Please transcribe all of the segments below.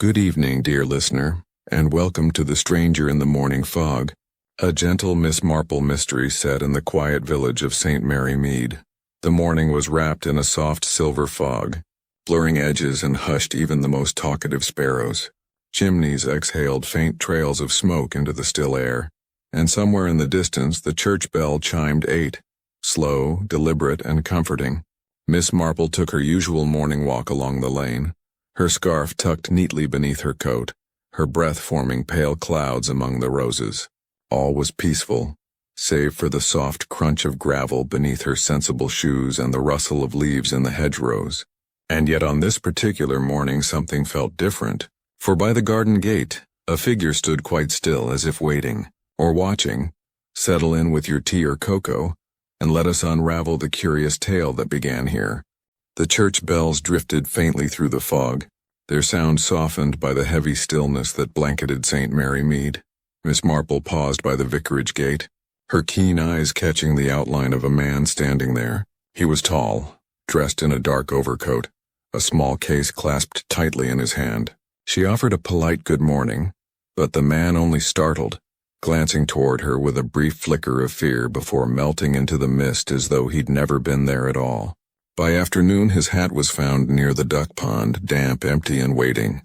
Good evening, dear listener, and welcome to The Stranger in the Morning Fog, a gentle Miss Marple mystery set in the quiet village of St. Mary Mead. The morning was wrapped in a soft silver fog, blurring edges and hushed even the most talkative sparrows. Chimneys exhaled faint trails of smoke into the still air, and somewhere in the distance the church bell chimed 8, slow, deliberate, and comforting. Miss Marple took her usual morning walk along the lane, her scarf tucked neatly beneath her coat, her breath forming pale clouds among the roses. All was peaceful, save for the soft crunch of gravel beneath her sensible shoes and the rustle of leaves in the hedgerows. And yet on this particular morning something felt different, for by the garden gate, a figure stood quite still as if waiting, or watching. Settle in with your tea or cocoa, and let us unravel the curious tale that began here. The church bells drifted faintly through the fog, their sound softened by the heavy stillness that blanketed St. Mary Mead. Miss Marple paused by the vicarage gate, her keen eyes catching the outline of a man standing there. He was tall, dressed in a dark overcoat, a small case clasped tightly in his hand. She offered a polite good morning, but the man only startled, glancing toward her with a brief flicker of fear before melting into the mist as though he'd never been there at all. By afternoon his hat was found near the duck pond, damp, empty, and waiting.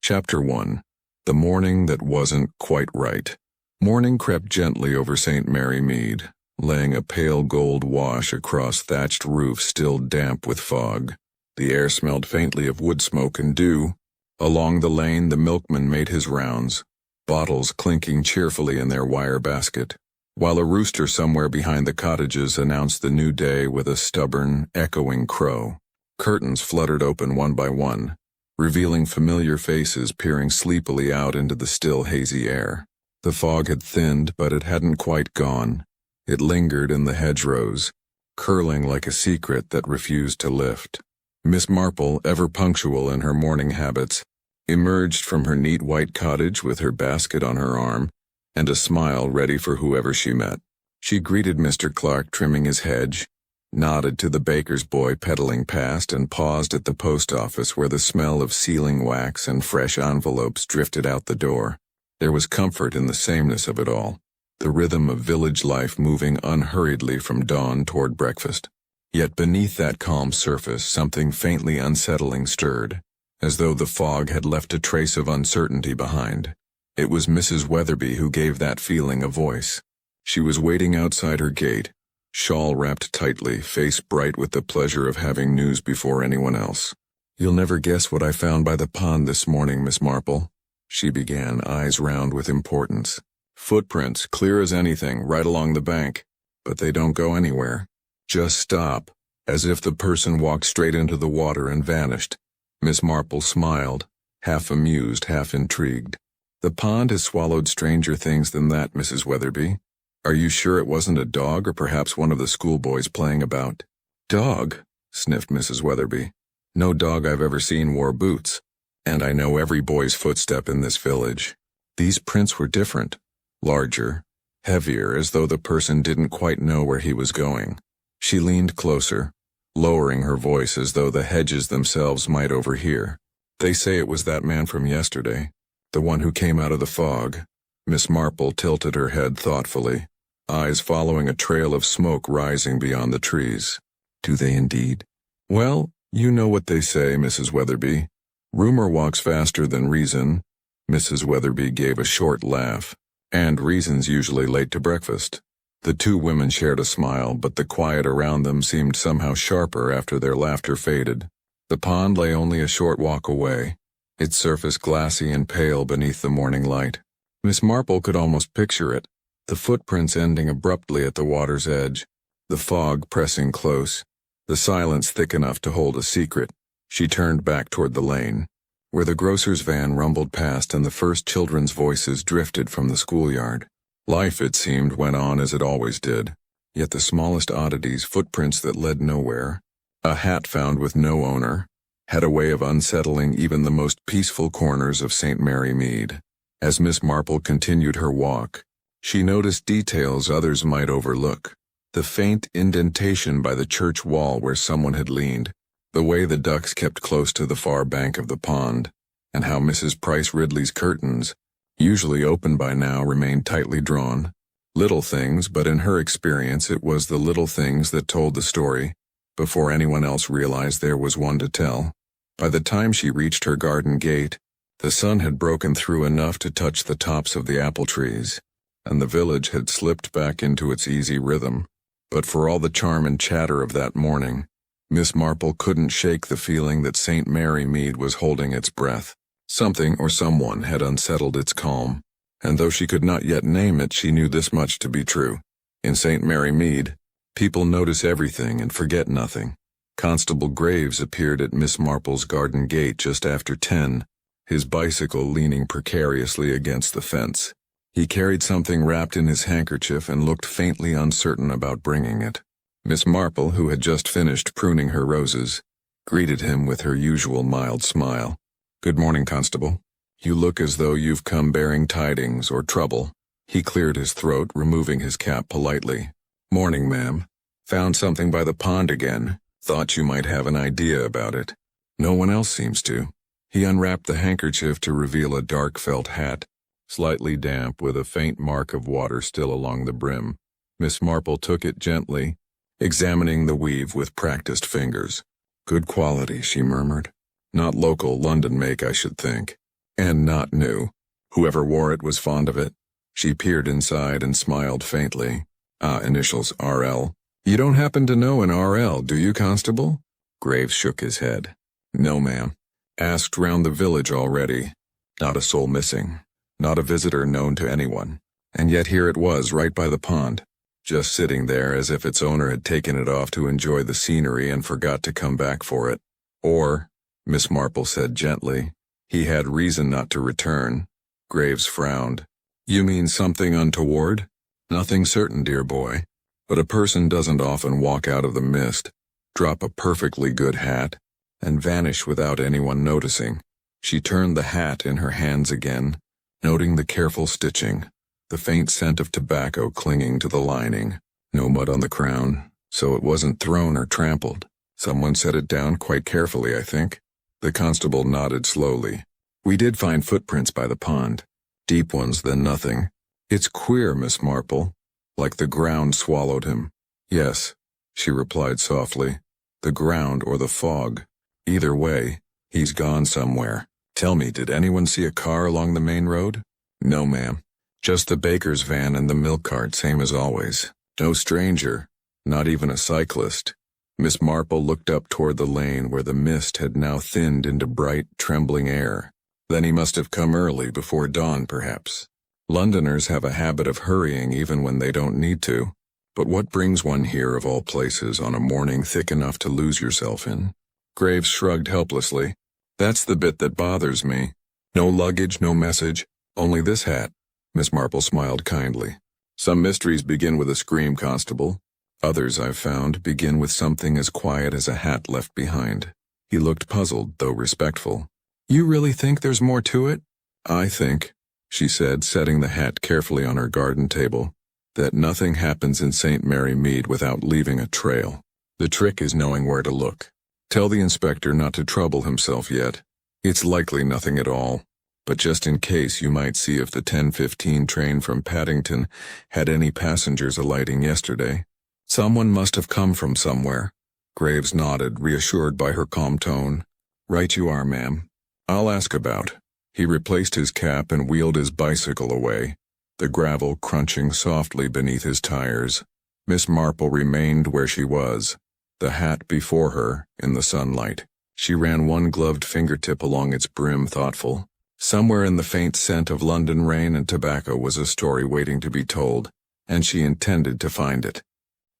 Chapter 1. The Morning That Wasn't Quite Right. Morning crept gently over St. Mary Mead, laying a pale gold wash across thatched roofs still damp with fog. The air smelled faintly of wood smoke and dew. Along the lane the milkman made his rounds, bottles clinking cheerfully in their wire basket, while a rooster somewhere behind the cottages announced the new day with a stubborn, echoing crow. Curtains fluttered open one by one, revealing familiar faces peering sleepily out into the still hazy air. The fog had thinned, but it hadn't quite gone. It lingered in the hedgerows, curling like a secret that refused to lift. Miss Marple, ever punctual in her morning habits, emerged from her neat white cottage with her basket on her arm, and a smile ready for whoever she met. She greeted Mr. Clark trimming his hedge, nodded to the baker's boy pedaling past, and paused at the post office where the smell of sealing wax and fresh envelopes drifted out the door. There was comfort in the sameness of it all, the rhythm of village life moving unhurriedly from dawn toward breakfast. Yet beneath that calm surface something faintly unsettling stirred, as though the fog had left a trace of uncertainty behind. It was Mrs. Weatherby who gave that feeling a voice. She was waiting outside her gate, shawl wrapped tightly, face bright with the pleasure of having news before anyone else. "You'll never guess what I found by the pond this morning, Miss Marple," she began, eyes round with importance. "Footprints, clear as anything, right along the bank, but they don't go anywhere. Just stop, as if the person walked straight into the water and vanished." Miss Marple smiled, half amused, half intrigued. "The pond has swallowed stranger things than that, Mrs. Weatherby. Are you sure it wasn't a dog or perhaps one of the schoolboys playing about?" "Dog?" sniffed Mrs. Weatherby. "No dog I've ever seen wore boots, and I know every boy's footstep in this village. These prints were different, larger, heavier, as though the person didn't quite know where he was going." She leaned closer, lowering her voice as though the hedges themselves might overhear. "They say it was that man from yesterday, the one who came out of the fog." Miss Marple tilted her head thoughtfully, eyes following a trail of smoke rising beyond the trees. "Do they indeed?" "Well, you know what they say, Mrs. Weatherby. Rumor walks faster than reason." Mrs. Weatherby gave a short laugh. "And reason's usually late to breakfast." The two women shared a smile, but the quiet around them seemed somehow sharper after their laughter faded. The pond lay only a short walk away, its surface glassy and pale beneath the morning light. Miss Marple could almost picture it, the footprints ending abruptly at the water's edge, the fog pressing close, the silence thick enough to hold a secret. She turned back toward the lane, where the grocer's van rumbled past and the first children's voices drifted from the schoolyard. Life, it seemed, went on as it always did, yet the smallest oddities, footprints that led nowhere, a hat found with no owner, had a way of unsettling even the most peaceful corners of St. Mary Mead. As Miss Marple continued her walk, she noticed details others might overlook. The faint indentation by the church wall where someone had leaned, the way the ducks kept close to the far bank of the pond, and how Mrs. Price Ridley's curtains, usually open by now, remained tightly drawn. Little things, but in her experience it was the little things that told the story, before anyone else realized there was one to tell. By the time she reached her garden gate, the sun had broken through enough to touch the tops of the apple trees, and the village had slipped back into its easy rhythm. But for all the charm and chatter of that morning, Miss Marple couldn't shake the feeling that St. Mary Mead was holding its breath. Something or someone had unsettled its calm, and though she could not yet name it, she knew this much to be true. In St. Mary Mead, people notice everything and forget nothing. Constable Graves appeared at Miss Marple's garden gate just after 10, his bicycle leaning precariously against the fence. He carried something wrapped in his handkerchief and looked faintly uncertain about bringing it. Miss Marple, who had just finished pruning her roses, greeted him with her usual mild smile. "Good morning, Constable. You look as though you've come bearing tidings or trouble." He cleared his throat, removing his cap politely. "Morning, ma'am. Found something by the pond again. Thought you might have an idea about it. No one else seems to." He unwrapped the handkerchief to reveal a dark felt hat, slightly damp with a faint mark of water still along the brim. Miss Marple took it gently, examining the weave with practiced fingers. "Good quality," she murmured. "Not local London make, I should think. And not new. Whoever wore it was fond of it." She peered inside and smiled faintly. Initials RL. "You don't happen to know an RL, do you, Constable?" Graves shook his head. "No, ma'am. Asked round the village already. Not a soul missing. Not a visitor known to anyone. And yet here it was, right by the pond, just sitting there as if its owner had taken it off to enjoy the scenery and forgot to come back for it. Or," Miss Marple said gently, "he had reason not to return." Graves frowned. "You mean something untoward?" "Nothing certain, dear boy. But a person doesn't often walk out of the mist, drop a perfectly good hat, and vanish without anyone noticing." She turned the hat in her hands again, noting the careful stitching, the faint scent of tobacco clinging to the lining. No mud on the crown, so it wasn't thrown or trampled. Someone set it down quite carefully, I think. The constable nodded slowly. "We did find footprints by the pond. Deep ones than nothing. It's queer, Miss Marple. Like the ground swallowed him." "Yes," she replied softly. "The ground or the fog. Either way, he's gone somewhere. Tell me, did anyone see a car along the main road?" "No, ma'am. Just the baker's van and the milk cart, same as always. No stranger, not even a cyclist." Miss Marple looked up toward the lane where the mist had now thinned into bright, trembling air. "Then he must have come early, before dawn, perhaps. Londoners have a habit of hurrying even when they don't need to. But what brings one here, of all places, on a morning thick enough to lose yourself in?" Graves shrugged helplessly. "That's the bit that bothers me. No luggage, no message, only this hat." Miss Marple smiled kindly. "Some mysteries begin with a scream, Constable. Others, I've found, begin with something as quiet as a hat left behind." He looked puzzled, though respectful. "You really think there's more to it?" "I think," she said, setting the hat carefully on her garden table, "that nothing happens in St. Mary Mead without leaving a trail. The trick is knowing where to look. Tell the inspector not to trouble himself yet. It's likely nothing at all, but just in case, you might see if the 10:15 train from Paddington had any passengers alighting yesterday. Someone must have come from somewhere." Graves nodded, reassured by her calm tone. "Right you are, ma'am. I'll ask about." He replaced his cap and wheeled his bicycle away, the gravel crunching softly beneath his tires. Miss Marple remained where she was, the hat before her in the sunlight. She ran one gloved fingertip along its brim, thoughtful. Somewhere in the faint scent of London rain and tobacco was a story waiting to be told, and she intended to find it.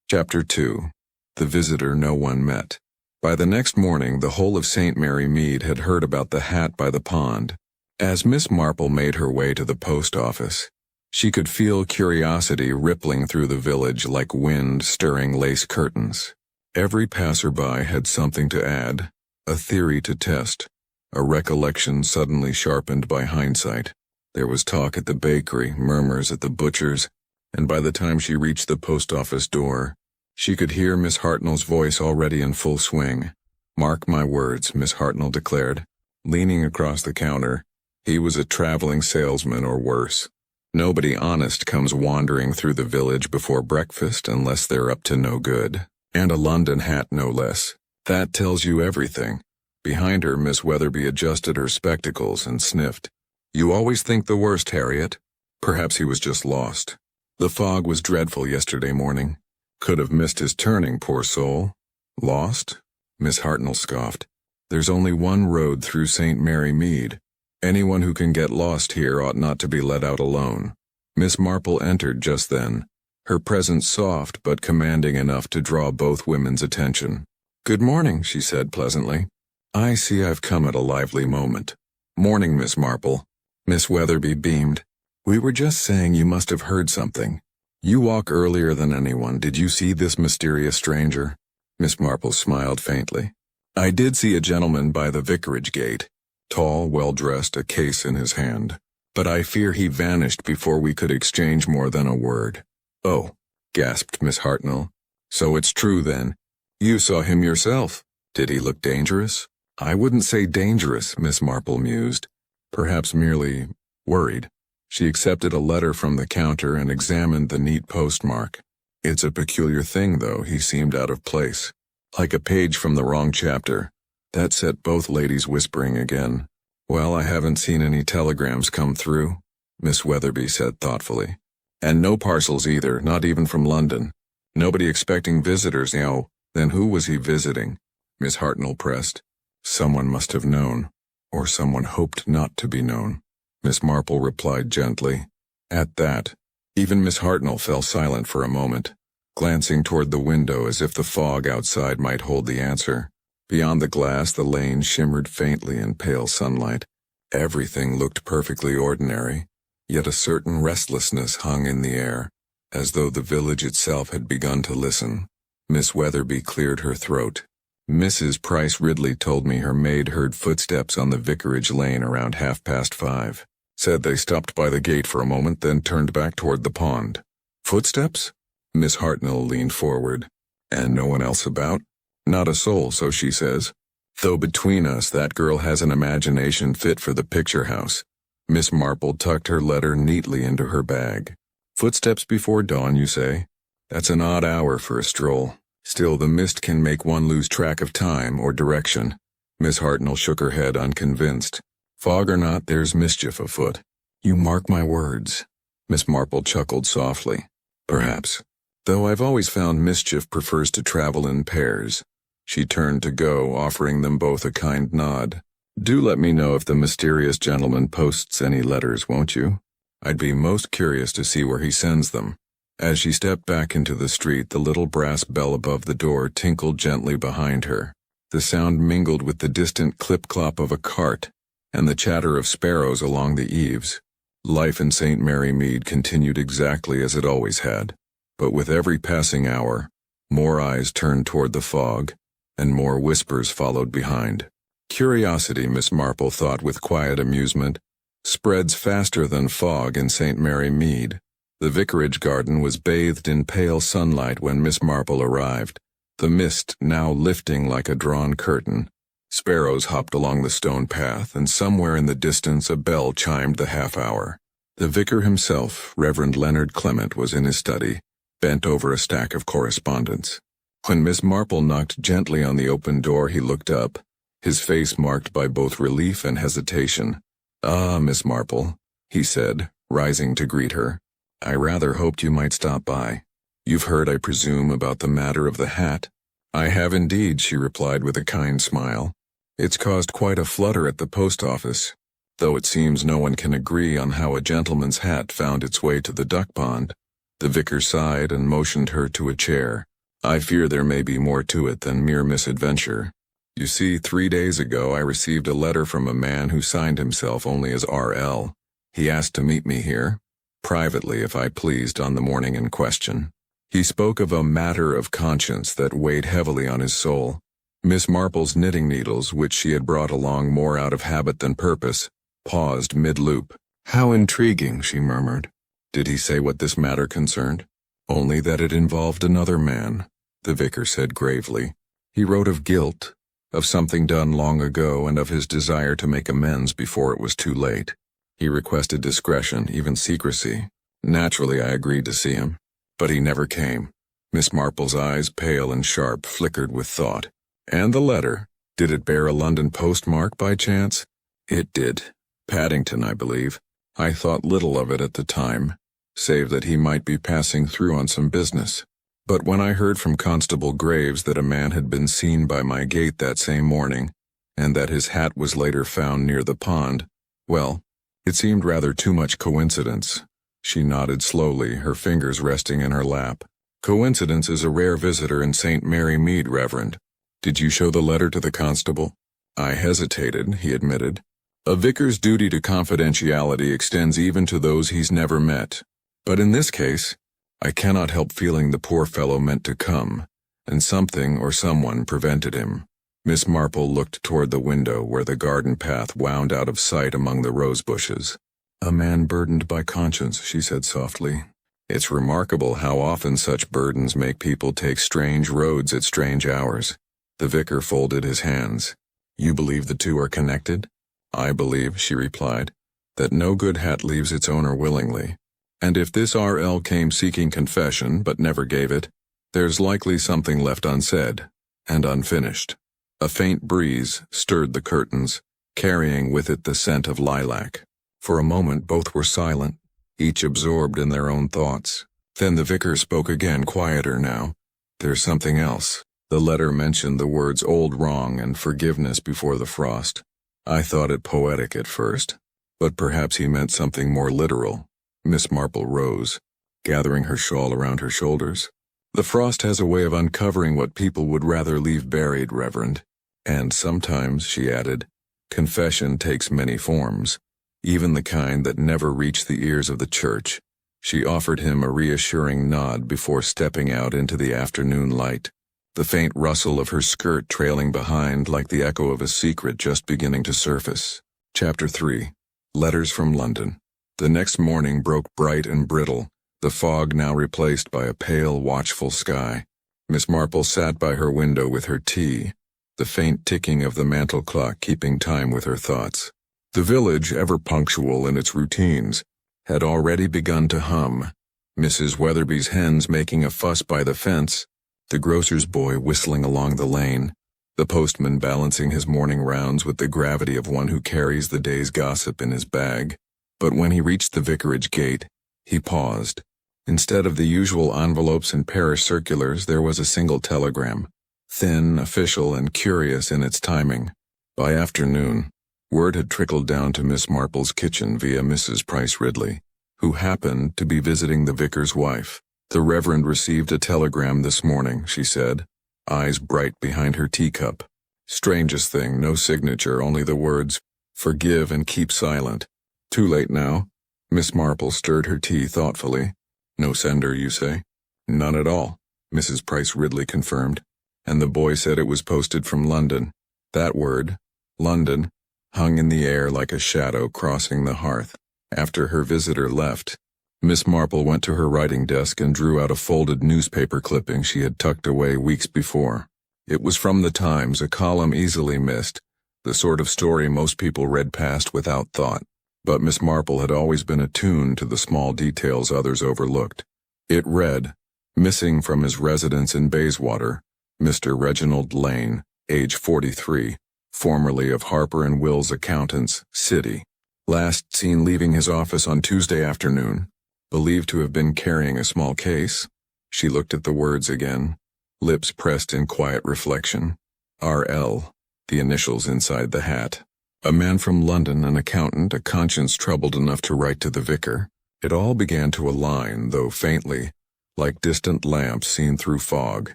Chapter 2. The Visitor No One Met. By the next morning, the whole of St. Mary Mead had heard about the hat by the pond. As Miss Marple made her way to the post office, she could feel curiosity rippling through the village like wind stirring lace curtains. Every passerby had something to add, a theory to test, a recollection suddenly sharpened by hindsight. There was talk at the bakery, murmurs at the butcher's, and by the time she reached the post office door, she could hear Miss Hartnell's voice already in full swing. "Mark my words," Miss Hartnell declared. leaning across the counter. He was a traveling salesman or worse. Nobody honest comes wandering through the village before breakfast unless they're up to no good. And a London hat no less. That tells you everything. Behind her, Miss Weatherby adjusted her spectacles and sniffed. You always think the worst, Harriet. Perhaps he was just lost. The fog was dreadful yesterday morning. Could have missed his turning, poor soul. Lost? Miss Hartnell scoffed. There's only one road through St. Mary Mead. Anyone who can get lost here ought not to be let out alone. Miss Marple entered just then, her presence soft but commanding enough to draw both women's attention. Good morning, she said pleasantly. I see I've come at a lively moment. Morning, Miss Marple. Miss Weatherby beamed. We were just saying you must have heard something. You walk earlier than anyone. Did you see this mysterious stranger? Miss Marple smiled faintly. I did see a gentleman by the vicarage gate. Tall, well-dressed, a case in his hand. But I fear he vanished before we could exchange more than a word. Oh, gasped Miss Hartnell. So it's true then. You saw him yourself. Did he look dangerous? I wouldn't say dangerous, Miss Marple mused. Perhaps merely worried. She accepted a letter from the counter and examined the neat postmark. It's a peculiar thing, though. He seemed out of place. Like a page from the wrong chapter. That set both ladies whispering again. Well, I haven't seen any telegrams come through, Miss Weatherby said thoughtfully. And no parcels either, not even from London. Nobody expecting visitors, Then who was he visiting? Miss Hartnell pressed. Someone must have known. Or someone hoped not to be known. Miss Marple replied gently. At that, even Miss Hartnell fell silent for a moment, glancing toward the window as if the fog outside might hold the answer. Beyond the glass, the lane shimmered faintly in pale sunlight. Everything looked perfectly ordinary, yet a certain restlessness hung in the air, as though the village itself had begun to listen. Miss Weatherby cleared her throat. Mrs. Price Ridley told me her maid heard footsteps on the vicarage lane around 5:30. Said they stopped by the gate for a moment, then turned back toward the pond. Footsteps? Miss Hartnell leaned forward. And no one else about? Not a soul, so she says. Though between us, that girl has an imagination fit for the picture house. Miss Marple tucked her letter neatly into her bag. Footsteps before dawn, you say? That's an odd hour for a stroll. Still, the mist can make one lose track of time or direction. Miss Hartnell shook her head, unconvinced. Fog or not, there's mischief afoot. You mark my words. Miss Marple chuckled softly. Perhaps. Though I've always found mischief prefers to travel in pairs. She turned to go, offering them both a kind nod. Do let me know if the mysterious gentleman posts any letters, won't you? I'd be most curious to see where he sends them. As she stepped back into the street, the little brass bell above the door tinkled gently behind her. The sound mingled with the distant clip-clop of a cart and the chatter of sparrows along the eaves. Life in St. Mary Mead continued exactly as it always had, but with every passing hour, more eyes turned toward the fog, and more whispers followed behind. Curiosity, Miss Marple thought with quiet amusement, spreads faster than fog in St. Mary Mead. The vicarage garden was bathed in pale sunlight when Miss Marple arrived, the mist now lifting like a drawn curtain. Sparrows hopped along the stone path, and somewhere in the distance a bell chimed the half-hour. The vicar himself, Reverend Leonard Clement, was in his study, bent over a stack of correspondence. When Miss Marple knocked gently on the open door, he looked up, his face marked by both relief and hesitation. Ah, Miss Marple, he said, rising to greet her. I rather hoped you might stop by. You've heard, I presume, about the matter of the hat? I have indeed, she replied with a kind smile. It's caused quite a flutter at the post office, though it seems no one can agree on how a gentleman's hat found its way to the duck pond. The vicar sighed and motioned her to a chair. I fear there may be more to it than mere misadventure. You see, 3 days ago I received a letter from a man who signed himself only as R.L. He asked to meet me here, privately if I pleased, on the morning in question. He spoke of a matter of conscience that weighed heavily on his soul. Miss Marple's knitting needles, which she had brought along more out of habit than purpose, paused mid-loop. How intriguing, she murmured. Did he say what this matter concerned? Only that it involved another man, the vicar said gravely. He wrote of guilt, of something done long ago and of his desire to make amends before it was too late. He requested discretion, even secrecy. Naturally, I agreed to see him, but he never came. Miss Marple's eyes, pale and sharp, flickered with thought. And the letter? Did it bear a London postmark by chance? It did. Paddington, I believe. I thought little of it at the time, save that he might be passing through on some business. But when I heard from Constable Graves that a man had been seen by my gate that same morning, and that his hat was later found near the pond, well, it seemed rather too much coincidence. She nodded slowly, her fingers resting in her lap. Coincidence is a rare visitor in St. Mary Mead, Reverend. Did you show the letter to the constable? I hesitated, he admitted. A vicar's duty to confidentiality extends even to those he's never met. But in this case, I cannot help feeling the poor fellow meant to come, and something or someone prevented him. Miss Marple looked toward the window where the garden path wound out of sight among the rose bushes. A man burdened by conscience, she said softly. It's remarkable how often such burdens make people take strange roads at strange hours. The vicar folded his hands. You believe the two are connected? I believe, she replied, that no good hat leaves its owner willingly. And if this R.L. came seeking confession but never gave it, there's likely something left unsaid and unfinished. A faint breeze stirred the curtains, carrying with it the scent of lilac. For a moment both were silent, each absorbed in their own thoughts. Then the vicar spoke again, quieter now. There's something else. The letter mentioned the words old wrong and forgiveness before the frost. I thought it poetic at first, but perhaps he meant something more literal. Miss Marple rose, gathering her shawl around her shoulders. The frost has a way of uncovering what people would rather leave buried, Reverend. And sometimes, she added, confession takes many forms, even the kind that never reach the ears of the church. She offered him a reassuring nod before stepping out into the afternoon light, the faint rustle of her skirt trailing behind like the echo of a secret just beginning to surface. Chapter 3. Letters from London. The next morning broke bright and brittle, the fog now replaced by a pale, watchful sky. Miss Marple sat by her window with her tea, the faint ticking of the mantel clock keeping time with her thoughts. The village, ever punctual in its routines, had already begun to hum. Mrs. Weatherby's hens making a fuss by the fence, the grocer's boy whistling along the lane, the postman balancing his morning rounds with the gravity of one who carries the day's gossip in his bag. But when he reached the vicarage gate, he paused. Instead of the usual envelopes and parish circulars, there was a single telegram, thin, official, and curious in its timing. By afternoon, word had trickled down to Miss Marple's kitchen via Mrs. Price Ridley, who happened to be visiting the vicar's wife. The Reverend received a telegram this morning, she said, eyes bright behind her teacup. Strangest thing, no signature, only the words, forgive and keep silent. Too late now. Miss Marple stirred her tea thoughtfully. No sender, you say? None at all, Mrs. Price Ridley confirmed. And the boy said it was posted from London. That word, London, hung in the air like a shadow crossing the hearth. After her visitor left, Miss Marple went to her writing desk and drew out a folded newspaper clipping she had tucked away weeks before. It was from the Times, a column easily missed, the sort of story most people read past without thought. But Miss Marple had always been attuned to the small details others overlooked. It read, missing from his residence in Bayswater, Mr. Reginald Lane, age 43, formerly of Harper & Will's Accountants, City. Last seen leaving his office on Tuesday afternoon. Believed to have been carrying a small case. She looked at the words again, lips pressed in quiet reflection. R.L., the initials inside the hat. A man from London, an accountant, a conscience troubled enough to write to the vicar. It all began to align, though faintly, like distant lamps seen through fog.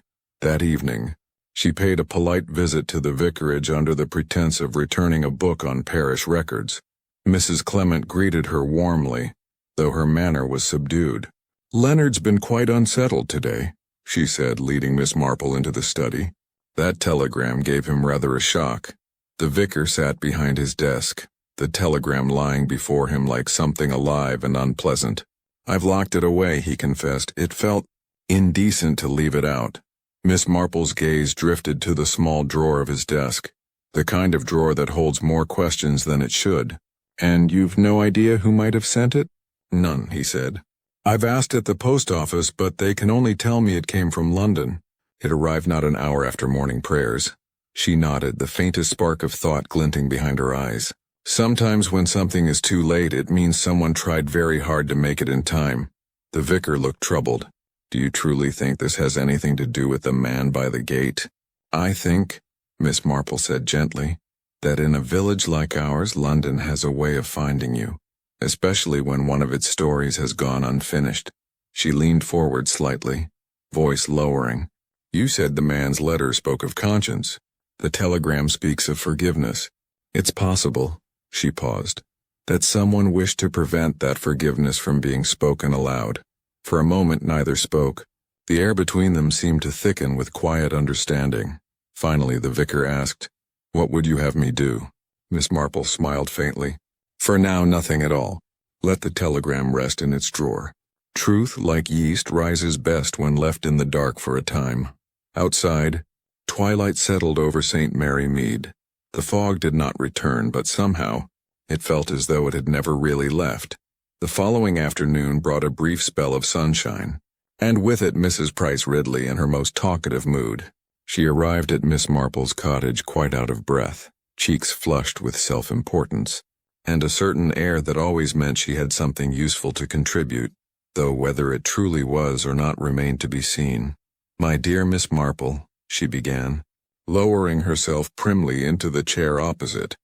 That evening, she paid a polite visit to the vicarage under the pretense of returning a book on parish records. Mrs. Clement greeted her warmly, though her manner was subdued. Leonard's been quite unsettled today, she said, leading Miss Marple into the study. That telegram gave him rather a shock. The vicar sat behind his desk, the telegram lying before him like something alive and unpleasant. I've locked it away, he confessed. It felt indecent to leave it out. Miss Marple's gaze drifted to the small drawer of his desk, the kind of drawer that holds more questions than it should. "And you've no idea who might have sent it?" "None," he said. "I've asked at the post office, but they can only tell me it came from London. It arrived not an hour after morning prayers." She nodded, the faintest spark of thought glinting behind her eyes. "Sometimes when something is too late, it means someone tried very hard to make it in time." The vicar looked troubled. "Do you truly think this has anything to do with the man by the gate?" "I think," Miss Marple said gently, "that in a village like ours, London has a way of finding you, especially when one of its stories has gone unfinished." She leaned forward slightly, voice lowering. "You said the man's letter spoke of conscience. The telegram speaks of forgiveness. It's possible," she paused, "that someone wished to prevent that forgiveness from being spoken aloud." For a moment neither spoke. The air between them seemed to thicken with quiet understanding. Finally the vicar asked, "What would you have me do?" Miss Marple smiled faintly. "For now, nothing at all. Let the telegram rest in its drawer. Truth, like yeast, rises best when left in the dark for a time." Outside, twilight settled over St. Mary Mead. The fog did not return, but somehow, it felt as though it had never really left. The following afternoon brought a brief spell of sunshine, and with it Mrs. Price Ridley in her most talkative mood. She arrived at Miss Marple's cottage quite out of breath, cheeks flushed with self-importance, and a certain air that always meant she had something useful to contribute, though whether it truly was or not remained to be seen. "My dear Miss Marple," she began, lowering herself primly into the chair opposite,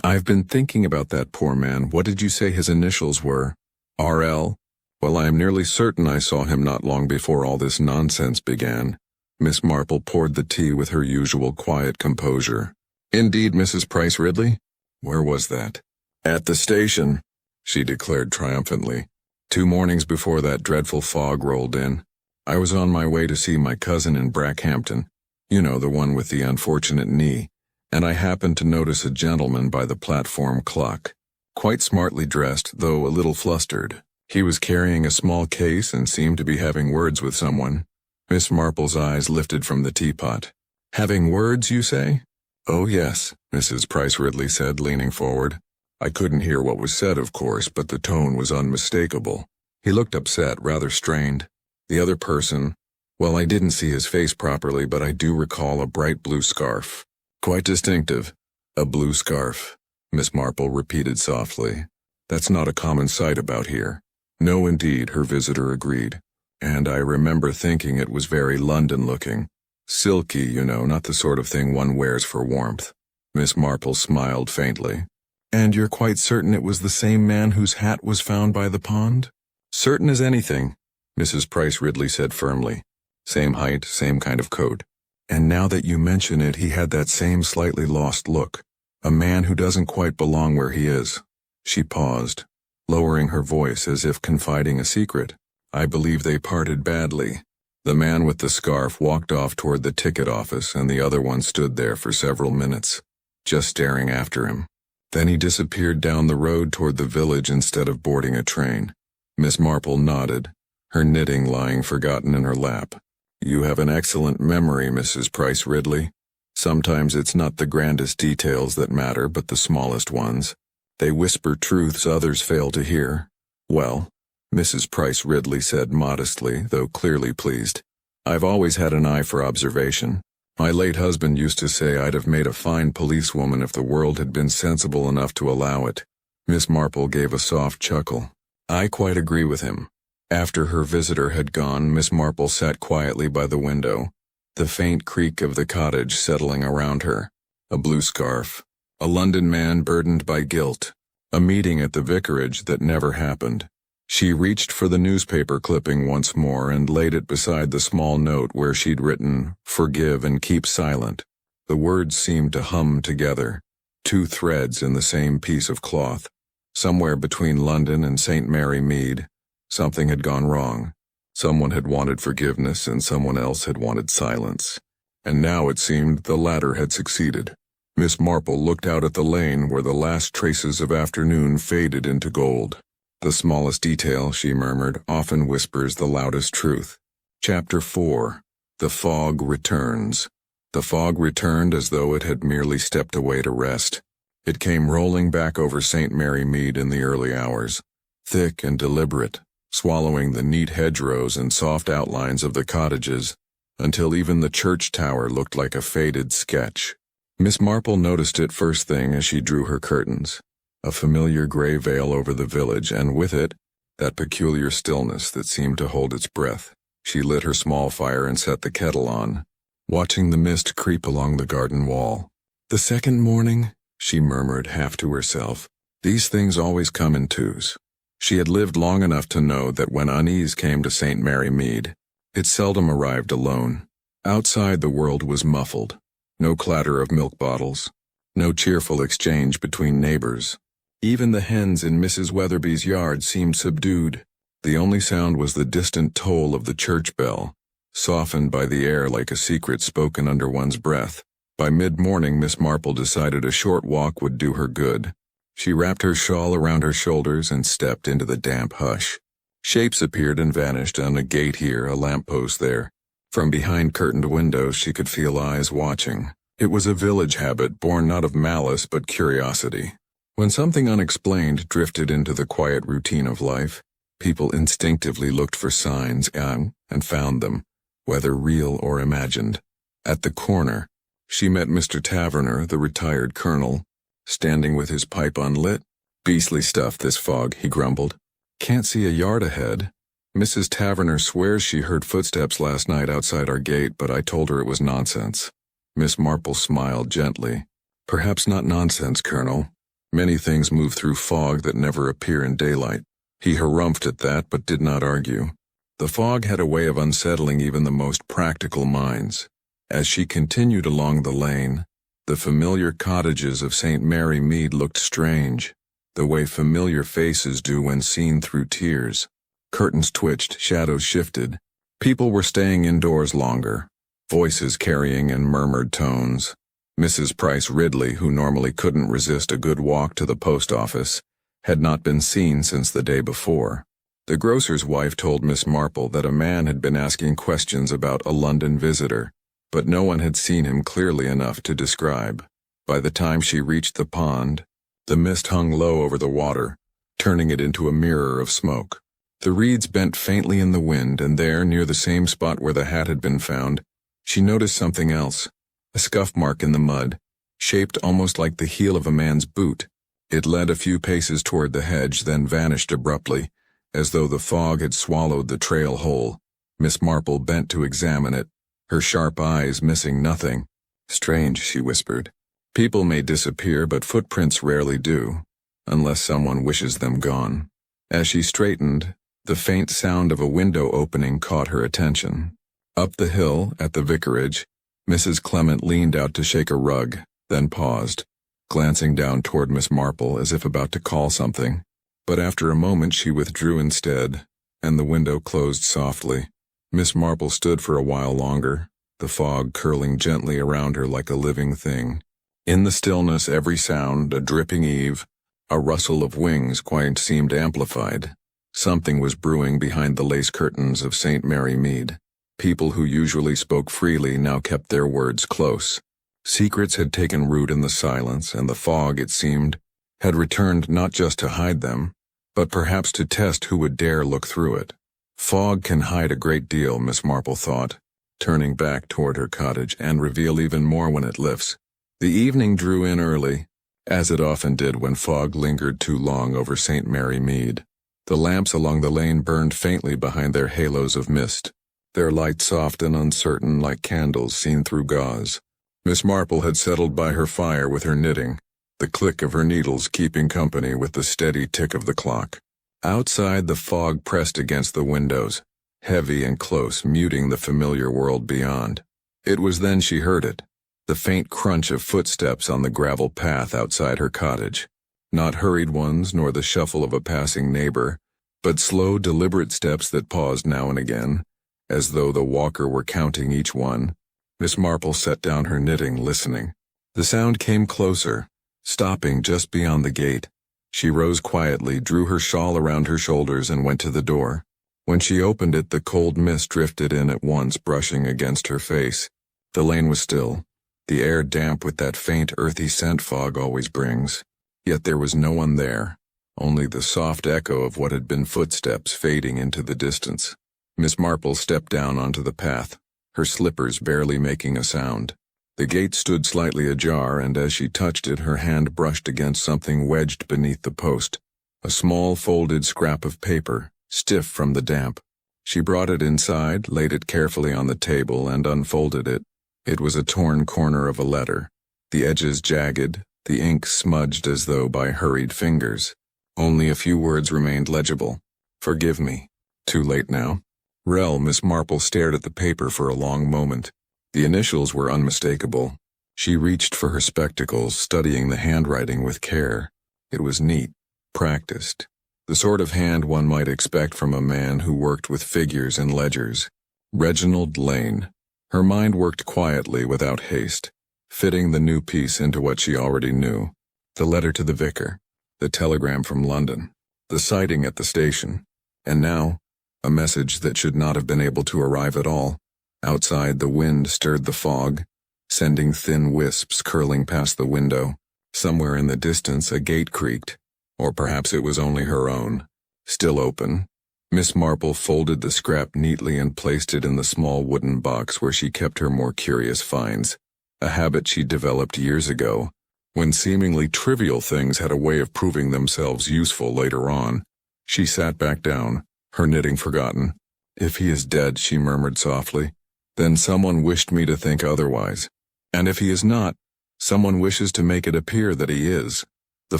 "I've been thinking about that poor man. What did you say his initials were? R.L.? Well, I am nearly certain I saw him not long before all this nonsense began." Miss Marple poured the tea with her usual quiet composure. "Indeed, Mrs. Price Ridley? Where was that?" "At the station," she declared triumphantly. "2 mornings before that dreadful fog rolled in. I was on my way to see my cousin in Brackhampton, you know, the one with the unfortunate knee, and I happened to notice a gentleman by the platform clock, quite smartly dressed, though a little flustered. He was carrying a small case and seemed to be having words with someone." Miss Marple's eyes lifted from the teapot. "Having words, you say?" "Oh, yes," Mrs. Price Ridley said, leaning forward. "I couldn't hear what was said, of course, but the tone was unmistakable. He looked upset, rather strained. The other person, well, I didn't see his face properly, but I do recall a bright blue scarf. Quite distinctive." "A blue scarf," Miss Marple repeated softly. "That's not a common sight about here." "No, indeed," her visitor agreed. "And I remember thinking it was very London-looking. Silky, you know, not the sort of thing one wears for warmth." Miss Marple smiled faintly. "And you're quite certain it was the same man whose hat was found by the pond?" "Certain as anything," Mrs. Price Ridley said firmly. "Same height, same kind of coat. And now that you mention it, he had that same slightly lost look. A man who doesn't quite belong where he is." She paused, lowering her voice as if confiding a secret. "I believe they parted badly. The man with the scarf walked off toward the ticket office, and the other one stood there for several minutes, just staring after him. Then he disappeared down the road toward the village instead of boarding a train." Miss Marple nodded, her knitting lying forgotten in her lap. "You have an excellent memory, Mrs. Price Ridley. Sometimes it's not the grandest details that matter, but the smallest ones. They whisper truths others fail to hear." "Well," Mrs. Price Ridley said modestly, though clearly pleased, "I've always had an eye for observation. My late husband used to say I'd have made a fine policewoman if the world had been sensible enough to allow it." Miss Marple gave a soft chuckle. "I quite agree with him." After her visitor had gone, Miss Marple sat quietly by the window, the faint creak of the cottage settling around her. A blue scarf, a London man burdened by guilt, a meeting at the vicarage that never happened. She reached for the newspaper clipping once more and laid it beside the small note where she'd written, "Forgive and keep silent." The words seemed to hum together, 2 threads in the same piece of cloth. Somewhere between London and St. Mary Mead, something had gone wrong. Someone had wanted forgiveness and someone else had wanted silence. And now it seemed the latter had succeeded. Miss Marple looked out at the lane where the last traces of afternoon faded into gold. "The smallest detail," she murmured, "often whispers the loudest truth." Chapter 4. The fog returns. The fog returned as though it had merely stepped away to rest. It came rolling back over St. Mary Mead in the early hours, thick and deliberate, swallowing the neat hedgerows and soft outlines of the cottages, until even the church tower looked like a faded sketch. Miss Marple noticed it first thing as she drew her curtains, a familiar gray veil over the village, and with it, that peculiar stillness that seemed to hold its breath. She lit her small fire and set the kettle on, watching the mist creep along the garden wall. "The second morning," she murmured half to herself. "These things always come in twos." She had lived long enough to know that when unease came to St. Mary Mead, it seldom arrived alone. Outside the world was muffled. No clatter of milk bottles. No cheerful exchange between neighbors. Even the hens in Mrs. Weatherby's yard seemed subdued. The only sound was the distant toll of the church bell, softened by the air like a secret spoken under one's breath. By mid-morning, Miss Marple decided a short walk would do her good. She wrapped her shawl around her shoulders and stepped into the damp hush. Shapes appeared and vanished, on a gate here, a lamppost there. From behind curtained windows she could feel eyes watching. It was a village habit born not of malice but curiosity. When something unexplained drifted into the quiet routine of life, people instinctively looked for signs and found them, whether real or imagined. At the corner, she met Mr. Taverner, the retired colonel, standing with his pipe unlit. "Beastly stuff, this fog," he grumbled. "Can't see a yard ahead. Mrs. Taverner swears she heard footsteps last night outside our gate, but I told her it was nonsense." Miss Marple smiled gently. "Perhaps not nonsense, Colonel. Many things move through fog that never appear in daylight." He harumphed at that, but did not argue. The fog had a way of unsettling even the most practical minds. As she continued along the lane, the familiar cottages of St. Mary Mead looked strange, the way familiar faces do when seen through tears. Curtains twitched, shadows shifted. People were staying indoors longer, voices carrying in murmured tones. Mrs. Price Ridley, who normally couldn't resist a good walk to the post office, had not been seen since the day before. The grocer's wife told Miss Marple that a man had been asking questions about a London visitor, but no one had seen him clearly enough to describe. By the time she reached the pond, the mist hung low over the water, turning it into a mirror of smoke. The reeds bent faintly in the wind, and there, near the same spot where the hat had been found, she noticed something else, a scuff mark in the mud, shaped almost like the heel of a man's boot. It led a few paces toward the hedge, then vanished abruptly, as though the fog had swallowed the trail whole. Miss Marple bent to examine it, her sharp eyes missing nothing. "Strange," she whispered. "People may disappear, but footprints rarely do, unless someone wishes them gone." As she straightened, the faint sound of a window opening caught her attention. Up the hill, at the vicarage, Mrs. Clement leaned out to shake a rug, then paused, glancing down toward Miss Marple as if about to call something. But after a moment she withdrew instead, and the window closed softly. Miss Marple stood for a while longer, the fog curling gently around her like a living thing. In the stillness, every sound, a dripping eave, a rustle of wings, quite seemed amplified. Something was brewing behind the lace curtains of St. Mary Mead. People who usually spoke freely now kept their words close. Secrets had taken root in the silence, and the fog, it seemed, had returned not just to hide them, but perhaps to test who would dare look through it. Fog can hide a great deal, Miss Marple thought, turning back toward her cottage, and reveal even more when it lifts. The evening drew in early, as it often did when fog lingered too long over St. Mary Mead. The lamps along the lane burned faintly behind their halos of mist, their light soft and uncertain like candles seen through gauze. Miss Marple had settled by her fire with her knitting, the click of her needles keeping company with the steady tick of the clock. Outside, the fog pressed against the windows, heavy and close, muting the familiar world beyond. It was then she heard it, the faint crunch of footsteps on the gravel path outside her cottage. Not hurried ones, nor the shuffle of a passing neighbor, but slow, deliberate steps that paused now and again, as though the walker were counting each one. Miss Marple set down her knitting, listening. The sound came closer, stopping just beyond the gate. She rose quietly, drew her shawl around her shoulders, and went to the door. When she opened it, the cold mist drifted in at once, brushing against her face. The lane was still, the air damp with that faint earthy scent fog always brings. Yet there was no one there, only the soft echo of what had been footsteps fading into the distance. Miss Marple stepped down onto the path, her slippers barely making a sound. The gate stood slightly ajar, and as she touched it, her hand brushed against something wedged beneath the post, a small folded scrap of paper, stiff from the damp. She brought it inside, laid it carefully on the table, and unfolded it. It was a torn corner of a letter, the edges jagged, the ink smudged as though by hurried fingers. Only a few words remained legible. "Forgive me. Too late now." Miss Marple stared at the paper for a long moment. The initials were unmistakable. She reached for her spectacles, studying the handwriting with care. It was neat, practiced, the sort of hand one might expect from a man who worked with figures and ledgers. Reginald Lane. Her mind worked quietly without haste, fitting the new piece into what she already knew. The letter to the vicar, the telegram from London, the sighting at the station, and now, a message that should not have been able to arrive at all. Outside, the wind stirred the fog, sending thin wisps curling past the window. Somewhere in the distance, a gate creaked, or perhaps it was only her own. Still open, Miss Marple folded the scrap neatly and placed it in the small wooden box where she kept her more curious finds, a habit she developed years ago, when seemingly trivial things had a way of proving themselves useful later on. She sat back down, her knitting forgotten. "If he is dead," she murmured softly, "then someone wished me to think otherwise. And if he is not, someone wishes to make it appear that he is." The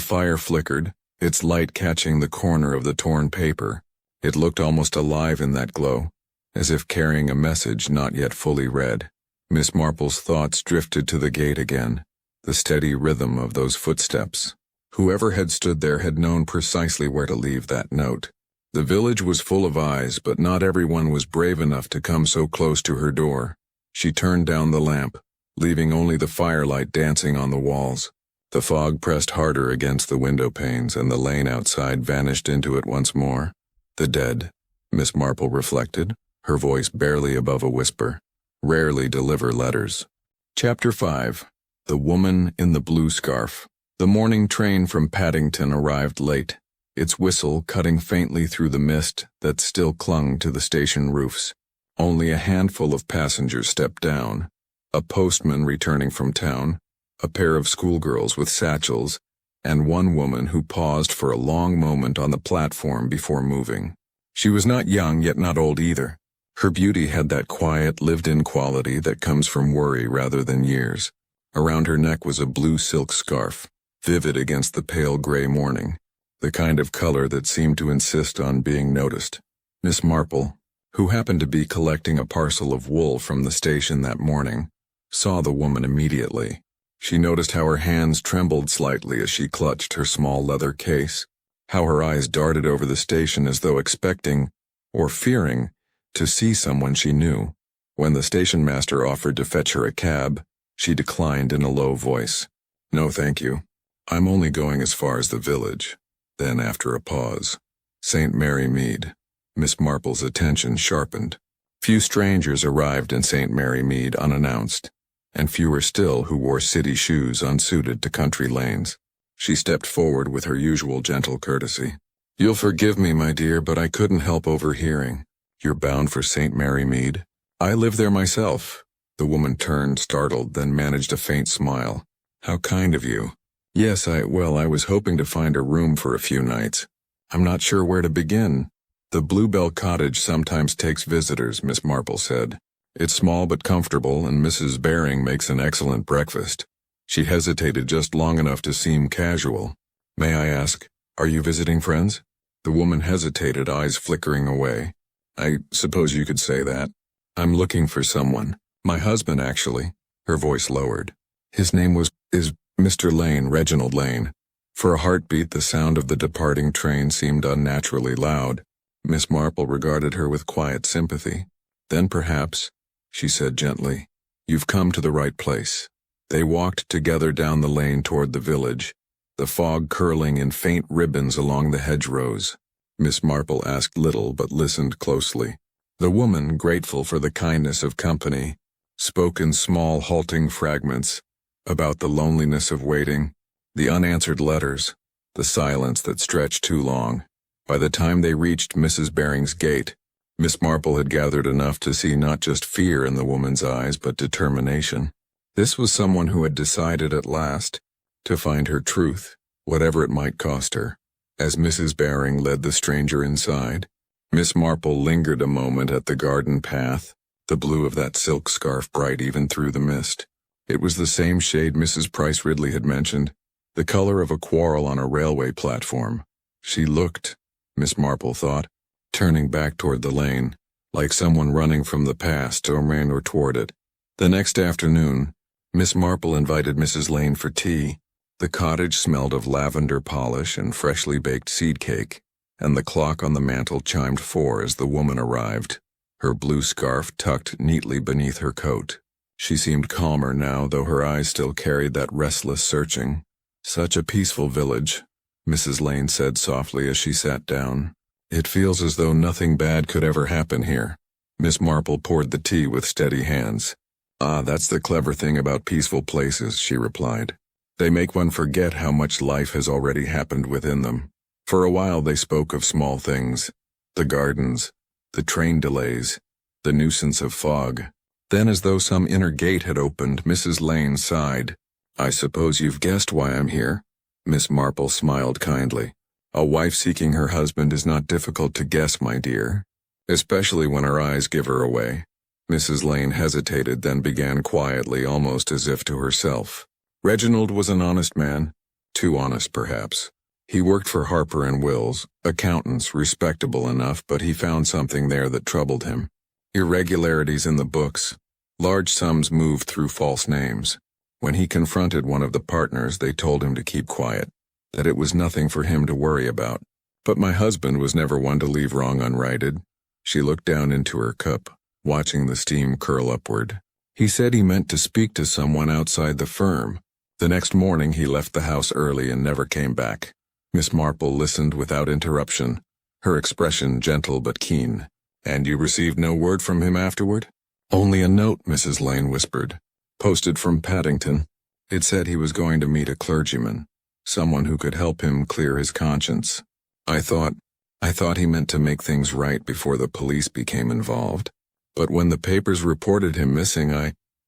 fire flickered, its light catching the corner of the torn paper. It looked almost alive in that glow, as if carrying a message not yet fully read. Miss Marple's thoughts drifted to the gate again, the steady rhythm of those footsteps. Whoever had stood there had known precisely where to leave that note. The village was full of eyes, but not everyone was brave enough to come so close to her door. She turned down the lamp, leaving only the firelight dancing on the walls. The fog pressed harder against the window panes, and the lane outside vanished into it once more. The dead, Miss Marple reflected, her voice barely above a whisper, rarely deliver letters. Chapter 5. The Woman in the Blue Scarf. The morning train from Paddington arrived late, its whistle cutting faintly through the mist that still clung to the station roofs. Only a handful of passengers stepped down, a postman returning from town, a pair of schoolgirls with satchels, and one woman who paused for a long moment on the platform before moving. She was not young, yet not old either. Her beauty had that quiet, lived-in quality that comes from worry rather than years. Around her neck was a blue silk scarf, vivid against the pale gray morning, the kind of color that seemed to insist on being noticed. Miss Marple, who happened to be collecting a parcel of wool from the station that morning, saw the woman immediately. She noticed how her hands trembled slightly as she clutched her small leather case, how her eyes darted over the station as though expecting, or fearing, to see someone she knew. When the station master offered to fetch her a cab, she declined in a low voice. "No, thank you. I'm only going as far as the village." Then, after a pause, "St. Mary Mead." Miss Marple's attention sharpened. Few strangers arrived in St. Mary Mead unannounced, and fewer still who wore city shoes unsuited to country lanes. She stepped forward with her usual gentle courtesy. "You'll forgive me, my dear, but I couldn't help overhearing. You're bound for St. Mary Mead?" "I live there myself." The woman turned, startled, then managed a faint smile. "How kind of you." "Yes, I was hoping to find a room for a few nights. I'm not sure where to begin." "The Bluebell Cottage sometimes takes visitors," Miss Marple said. "It's small but comfortable, and Mrs. Baring makes an excellent breakfast." She hesitated just long enough to seem casual. "May I ask, are you visiting friends?" The woman hesitated, eyes flickering away. "I suppose you could say that. I'm looking for someone. My husband, actually." Her voice lowered. "His name is Mr. Lane, Reginald Lane." For a heartbeat, the sound of the departing train seemed unnaturally loud. Miss Marple regarded her with quiet sympathy. "Then perhaps," she said gently, "you've come to the right place." They walked together down the lane toward the village, the fog curling in faint ribbons along the hedgerows. Miss Marple asked little but listened closely. The woman, grateful for the kindness of company, spoke in small, halting fragments about the loneliness of waiting, the unanswered letters, the silence that stretched too long. By the time they reached Mrs. Baring's gate, Miss Marple had gathered enough to see not just fear in the woman's eyes but determination. This was someone who had decided at last to find her truth, whatever it might cost her. As Mrs. Baring led the stranger inside, Miss Marple lingered a moment at the garden path, the blue of that silk scarf bright even through the mist. It was the same shade Mrs. Price Ridley had mentioned, the color of a quarrel on a railway platform. She looked, Miss Marple thought, turning back toward the lane, like someone running from the past or ran or toward it. The next afternoon, Miss Marple invited Mrs. Lane for tea. The cottage smelled of lavender polish and freshly baked seed cake, and the clock on the mantel chimed 4 as the woman arrived, her blue scarf tucked neatly beneath her coat. She seemed calmer now, though her eyes still carried that restless searching. "Such a peaceful village," Mrs. Lane said softly as she sat down. "It feels as though nothing bad could ever happen here." Miss Marple poured the tea with steady hands. "Ah, that's the clever thing about peaceful places," she replied. "They make one forget how much life has already happened within them." For a while they spoke of small things, the gardens, the train delays, the nuisance of fog. Then, as though some inner gate had opened, Mrs. Lane sighed. "I suppose you've guessed why I'm here?" Miss Marple smiled kindly. "A wife seeking her husband is not difficult to guess, my dear, especially when her eyes give her away." Mrs. Lane hesitated, then began quietly, almost as if to herself. "Reginald was an honest man, too honest perhaps. He worked for Harper and Wills, accountants, respectable enough, but he found something there that troubled him. Irregularities in the books, large sums moved through false names. When he confronted one of the partners, they told him to keep quiet, that it was nothing for him to worry about. But my husband was never one to leave wrong unrighted." She looked down into her cup, watching the steam curl upward. "He said he meant to speak to someone outside the firm. The next morning he left the house early and never came back." Miss Marple listened without interruption, her expression gentle but keen. "And you received no word from him afterward?" "Only a note," Mrs. Lane whispered, "posted from Paddington. It said he was going to meet a clergyman, someone who could help him clear his conscience. I thought he meant to make things right before the police became involved. But when the papers reported him missing,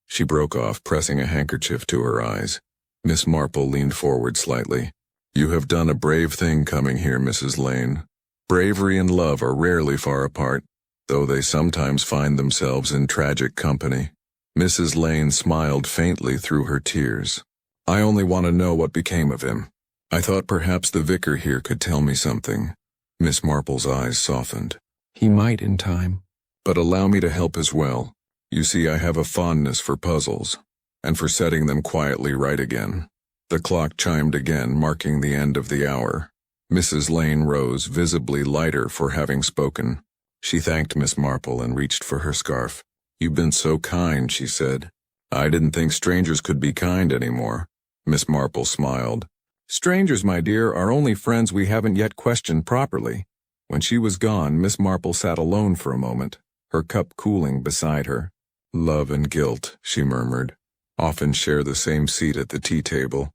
She broke off, pressing a handkerchief to her eyes. Miss Marple leaned forward slightly. "You have done a brave thing coming here, Mrs. Lane. Bravery and love are rarely far apart, though they sometimes find themselves in tragic company." Mrs. Lane smiled faintly through her tears. "I only want to know what became of him. I thought perhaps the vicar here could tell me something." Miss Marple's eyes softened. "He might in time. But allow me to help as well. You see, I have a fondness for puzzles, and for setting them quietly right again." The clock chimed again, marking the end of the hour. Mrs. Lane rose, visibly lighter for having spoken. She thanked Miss Marple and reached for her scarf. "You've been so kind," she said. "I didn't think strangers could be kind anymore." Miss Marple smiled. "Strangers, my dear, are only friends we haven't yet questioned properly." When she was gone, Miss Marple sat alone for a moment, her cup cooling beside her. "Love and guilt," she murmured, "often share the same seat at the tea table."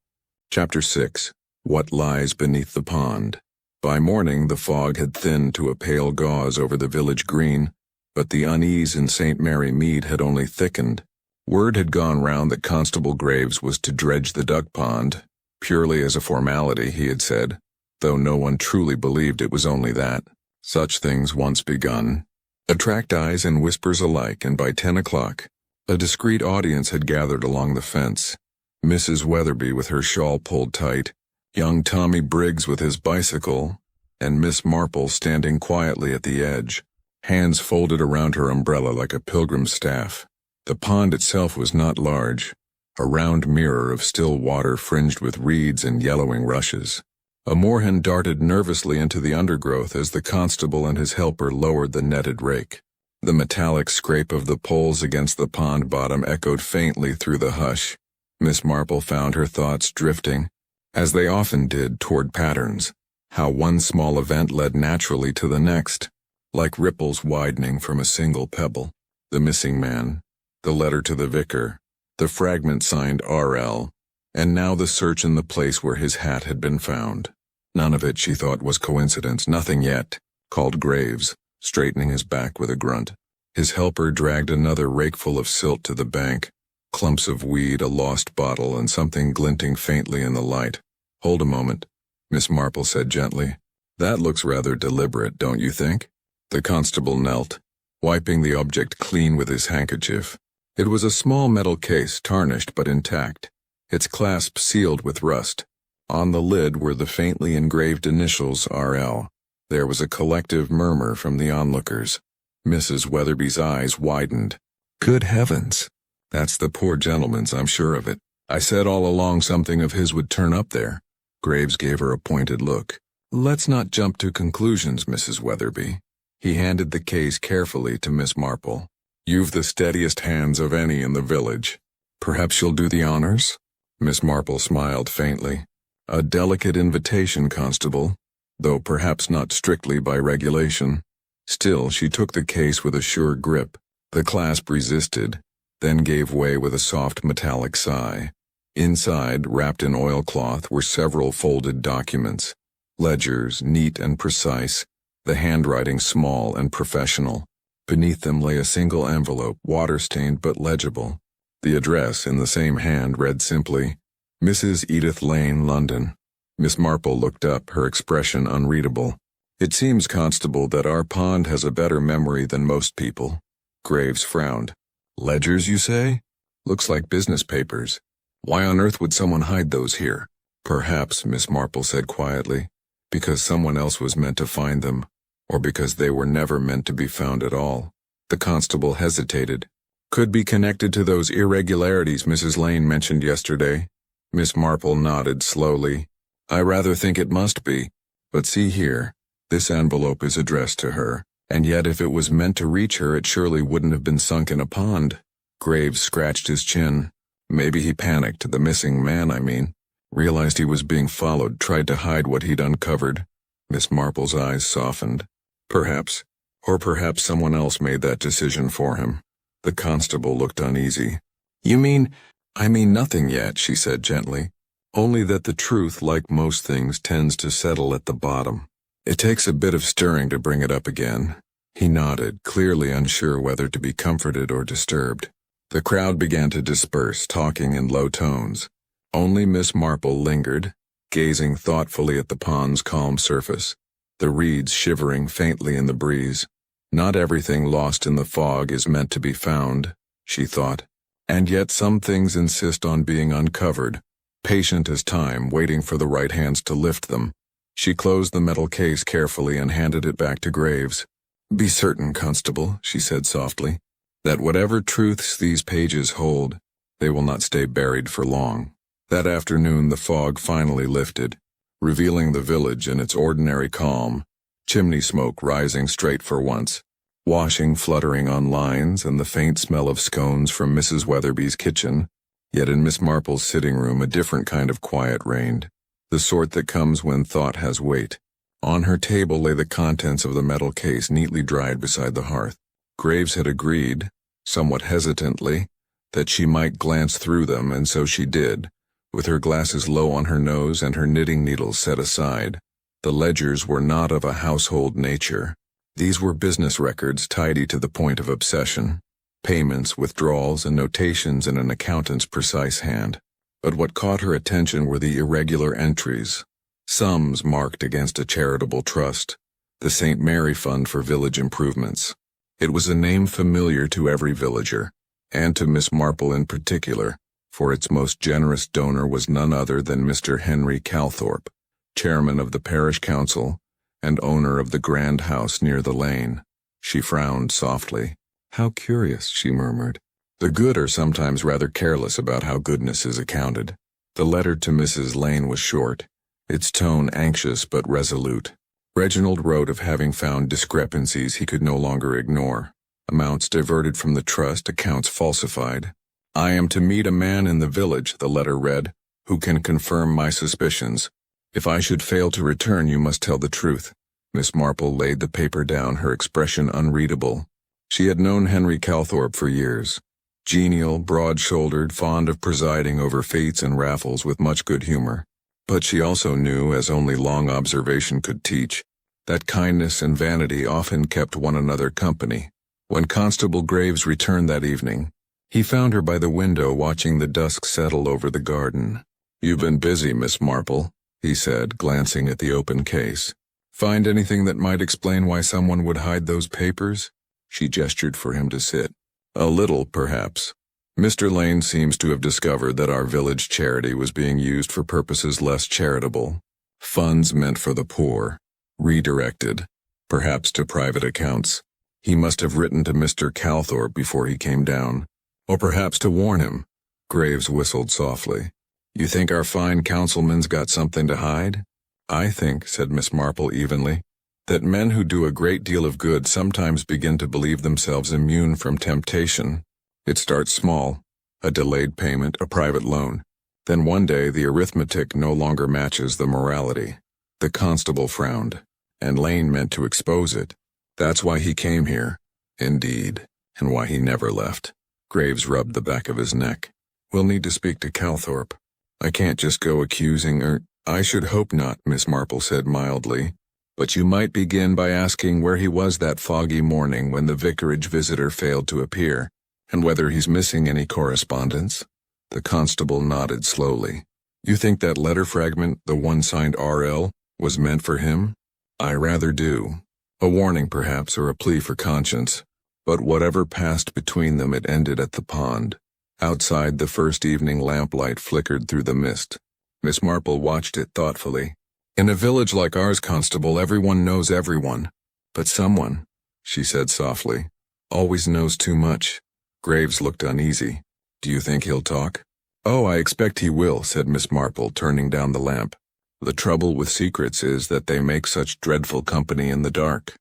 Chapter 6. What Lies Beneath the Pond. By morning the fog had thinned to a pale gauze over the village green, but the unease in St. Mary Mead had only thickened. Word had gone round that Constable Graves was to dredge the duck pond, purely as a formality, he had said, though no one truly believed it was only that. Such things once begun attract eyes and whispers alike, and by 10 o'clock, a discreet audience had gathered along the fence. Mrs. Weatherby with her shawl pulled tight, young Tommy Briggs with his bicycle, and Miss Marple standing quietly at the edge, hands folded around her umbrella like a pilgrim's staff. The pond itself was not large, a round mirror of still water fringed with reeds and yellowing rushes. A moorhen darted nervously into the undergrowth as the constable and his helper lowered the netted rake. The metallic scrape of the poles against the pond bottom echoed faintly through the hush. Miss Marple found her thoughts drifting, as they often did, toward patterns. how one small event led naturally to the next, like ripples widening from a single pebble. The missing man, the letter to the vicar, the fragment signed R.L., and now the search in the place where his hat had been found. None of it, she thought, was coincidence. Nothing yet, called Graves, straightening his back with a grunt. His helper dragged another rakeful of silt to the bank, clumps of weed, a lost bottle, and something glinting faintly in the light. "Hold a moment," Miss Marple said gently. "That looks rather deliberate, don't you think?" The constable knelt, wiping the object clean with his handkerchief. It was a small metal case, tarnished but intact, its clasp sealed with rust. On the lid were the faintly engraved initials R.L. There was a collective murmur from the onlookers. Mrs. Weatherby's eyes widened. "Good heavens! That's the poor gentleman's, I'm sure of it. I said all along something of his would turn up there." Graves gave her a pointed look. "Let's not jump to conclusions, Mrs. Weatherby." He handed the case carefully to Miss Marple. "You've the steadiest hands of any in the village. Perhaps you'll do the honors?" Miss Marple smiled faintly. "A delicate invitation, Constable, though perhaps not strictly by regulation." Still, she took the case with a sure grip. The clasp resisted, then gave way with a soft metallic sigh. Inside, wrapped in oilcloth, were several folded documents, ledgers, neat and precise, the handwriting small and professional. Beneath them lay a single envelope, water-stained but legible. The address, in the same hand, read simply, "Mrs. Edith Lane, London." Miss Marple looked up, her expression unreadable. "It seems, Constable, that our pond has a better memory than most people." Graves frowned. "Ledgers, you say? Looks like business papers. Why on earth would someone hide those here?" "Perhaps," Miss Marple said quietly, "because someone else was meant to find them, or because they were never meant to be found at all." The constable hesitated. "Could be connected to those irregularities Mrs. Lane mentioned yesterday." Miss Marple nodded slowly. "I rather think it must be. But see here, this envelope is addressed to her, and yet if it was meant to reach her it surely wouldn't have been sunk in a pond." Graves scratched his chin. "Maybe he panicked, the missing man, I mean. Realized he was being followed, tried to hide what he'd uncovered." Miss Marple's eyes softened. "Perhaps. Or perhaps someone else made that decision for him." The constable looked uneasy. "You mean—" "I mean nothing yet," she said gently. "Only that the truth, like most things, tends to settle at the bottom. It takes a bit of stirring to bring it up again." He nodded, clearly unsure whether to be comforted or disturbed. The crowd began to disperse, talking in low tones. Only Miss Marple lingered, gazing thoughtfully at the pond's calm surface, the reeds shivering faintly in the breeze. Not everything lost in the fog is meant to be found, she thought, and yet some things insist on being uncovered, patient as time, waiting for the right hands to lift them. She closed the metal case carefully and handed it back to Graves. "Be certain, Constable," she said softly, "that whatever truths these pages hold, they will not stay buried for long." That afternoon the fog finally lifted, revealing the village in its ordinary calm, chimney smoke rising straight for once, washing fluttering on lines, and the faint smell of scones from Mrs. Weatherby's kitchen. Yet in Miss Marple's sitting room a different kind of quiet reigned, the sort that comes when thought has weight. On her table lay the contents of the metal case neatly dried beside the hearth. Graves had agreed, somewhat hesitantly, that she might glance through them, and so she did, with her glasses low on her nose and her knitting needles set aside. The ledgers were not of a household nature. These were business records tidy to the point of obsession, payments, withdrawals, and notations in an accountant's precise hand. But what caught her attention were the irregular entries, sums marked against a charitable trust, the St. Mary Fund for Village Improvements. It was a name familiar to every villager, and to Miss Marple in particular, for its most generous donor was none other than Mr. Henry Calthorpe, chairman of the parish council and owner of the grand house near the lane. She frowned softly. "How curious," she murmured. "The good are sometimes rather careless about how goodness is accounted." The letter to Mrs. Lane was short, its tone anxious but resolute. Reginald wrote of having found discrepancies he could no longer ignore, amounts diverted from the trust, accounts falsified. "I am to meet a man in the village," the letter read, "who can confirm my suspicions. If I should fail to return, you must tell the truth." Miss Marple laid the paper down, her expression unreadable. She had known Henry Calthorpe for years. Genial, broad-shouldered, fond of presiding over fetes and raffles with much good humor. But she also knew, as only long observation could teach, that kindness and vanity often kept one another company. When Constable Graves returned that evening, he found her by the window watching the dusk settle over the garden. "You've been busy, Miss Marple," he said, glancing at the open case. "Find anything that might explain why someone would hide those papers?" She gestured for him to sit. "A little, perhaps. Mr. Lane seems to have discovered that our village charity was being used for purposes less charitable. Funds meant for the poor, redirected, perhaps to private accounts. He must have written to Mr. Calthorpe before he came down, or perhaps to warn him." Graves whistled softly. "You think our fine councilman's got something to hide?" "I think," said Miss Marple evenly, "that men who do a great deal of good sometimes begin to believe themselves immune from temptation. It starts small, a delayed payment, a private loan. Then one day the arithmetic no longer matches the morality." The constable frowned, and Lane meant to expose it. "That's why he came here." "Indeed, and why he never left." Graves rubbed the back of his neck. "We'll need to speak to Calthorpe. I can't just go accusing "I should hope not," Miss Marple said mildly. "But you might begin by asking where he was that foggy morning when the vicarage visitor failed to appear, and whether he's missing any correspondence." The constable nodded slowly. "You think that letter fragment, the one signed R.L., was meant for him?" "I rather do. A warning, perhaps, or a plea for conscience. But whatever passed between them, it ended at the pond. Outside, the first evening lamplight flickered through the mist. Miss Marple watched it thoughtfully. "In a village like ours, Constable, everyone knows everyone. But someone," she said softly, "always knows too much." Graves looked uneasy. "Do you think he'll talk?" "Oh, I expect he will," said Miss Marple, turning down the lamp. "The trouble with secrets is that they make such dreadful company in the dark."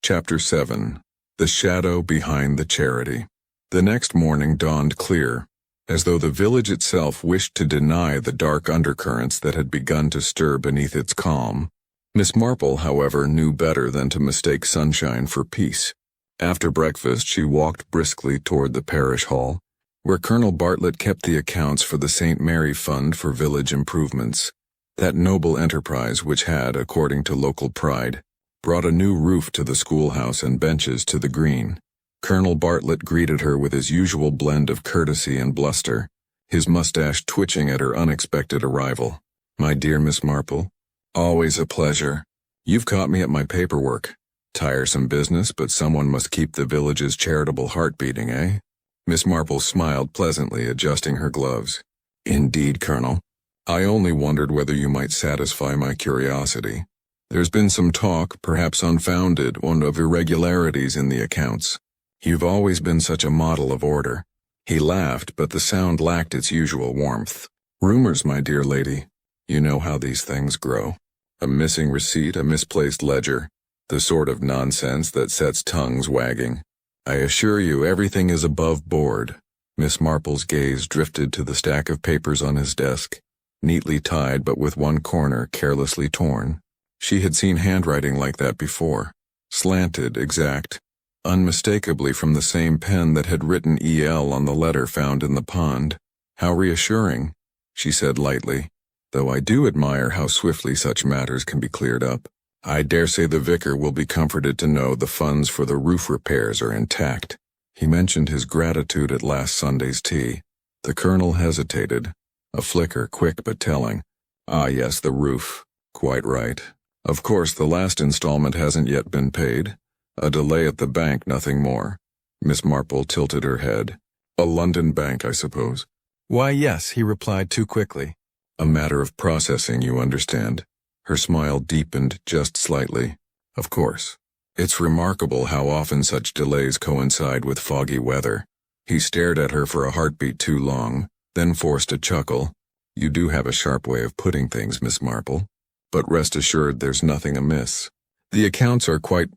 Chapter 7. The Shadow Behind the Charity. The next morning dawned clear, as though the village itself wished to deny the dark undercurrents that had begun to stir beneath its calm. Miss Marple, however, knew better than to mistake sunshine for peace. After breakfast, she walked briskly toward the parish hall, where Colonel Bartlett kept the accounts for the St. Mary Fund for Village Improvements, that noble enterprise which had, according to local pride, brought a new roof to the schoolhouse and benches to the green. Colonel Bartlett greeted her with his usual blend of courtesy and bluster, his mustache twitching at her unexpected arrival. "My dear Miss Marple, always a pleasure. You've caught me at my paperwork. Tiresome business, but someone must keep the village's charitable heart beating, eh?" Miss Marple smiled pleasantly, adjusting her gloves. "Indeed, Colonel. I only wondered whether you might satisfy my curiosity. There's been some talk, perhaps unfounded, of irregularities in the accounts. You've always been such a model of order." He laughed, but the sound lacked its usual warmth. "Rumors, my dear lady. You know how these things grow. A missing receipt, a misplaced ledger, the sort of nonsense that sets tongues wagging. I assure you everything is above board." Miss Marple's gaze drifted to the stack of papers on his desk, neatly tied but with one corner carelessly torn. She had seen handwriting like that before, slanted, exact, unmistakably from the same pen that had written E.L. on the letter found in the pond. "How reassuring," she said lightly, "though I do admire how swiftly such matters can be cleared up. I dare say the vicar will be comforted to know the funds for the roof repairs are intact." He mentioned his gratitude at last Sunday's tea. The colonel hesitated, a flicker quick but telling. "Ah, yes, the roof. Quite right. Of course, the last installment hasn't yet been paid. A delay at the bank, nothing more." Miss Marple tilted her head. "A London bank, I suppose?" "Why, yes," he replied too quickly. "A matter of processing, you understand." Her smile deepened just slightly. "Of course. It's remarkable how often such delays coincide with foggy weather." He stared at her for a heartbeat too long, then forced a chuckle. "You do have a sharp way of putting things, Miss Marple. But rest assured there's nothing amiss. The accounts are quite,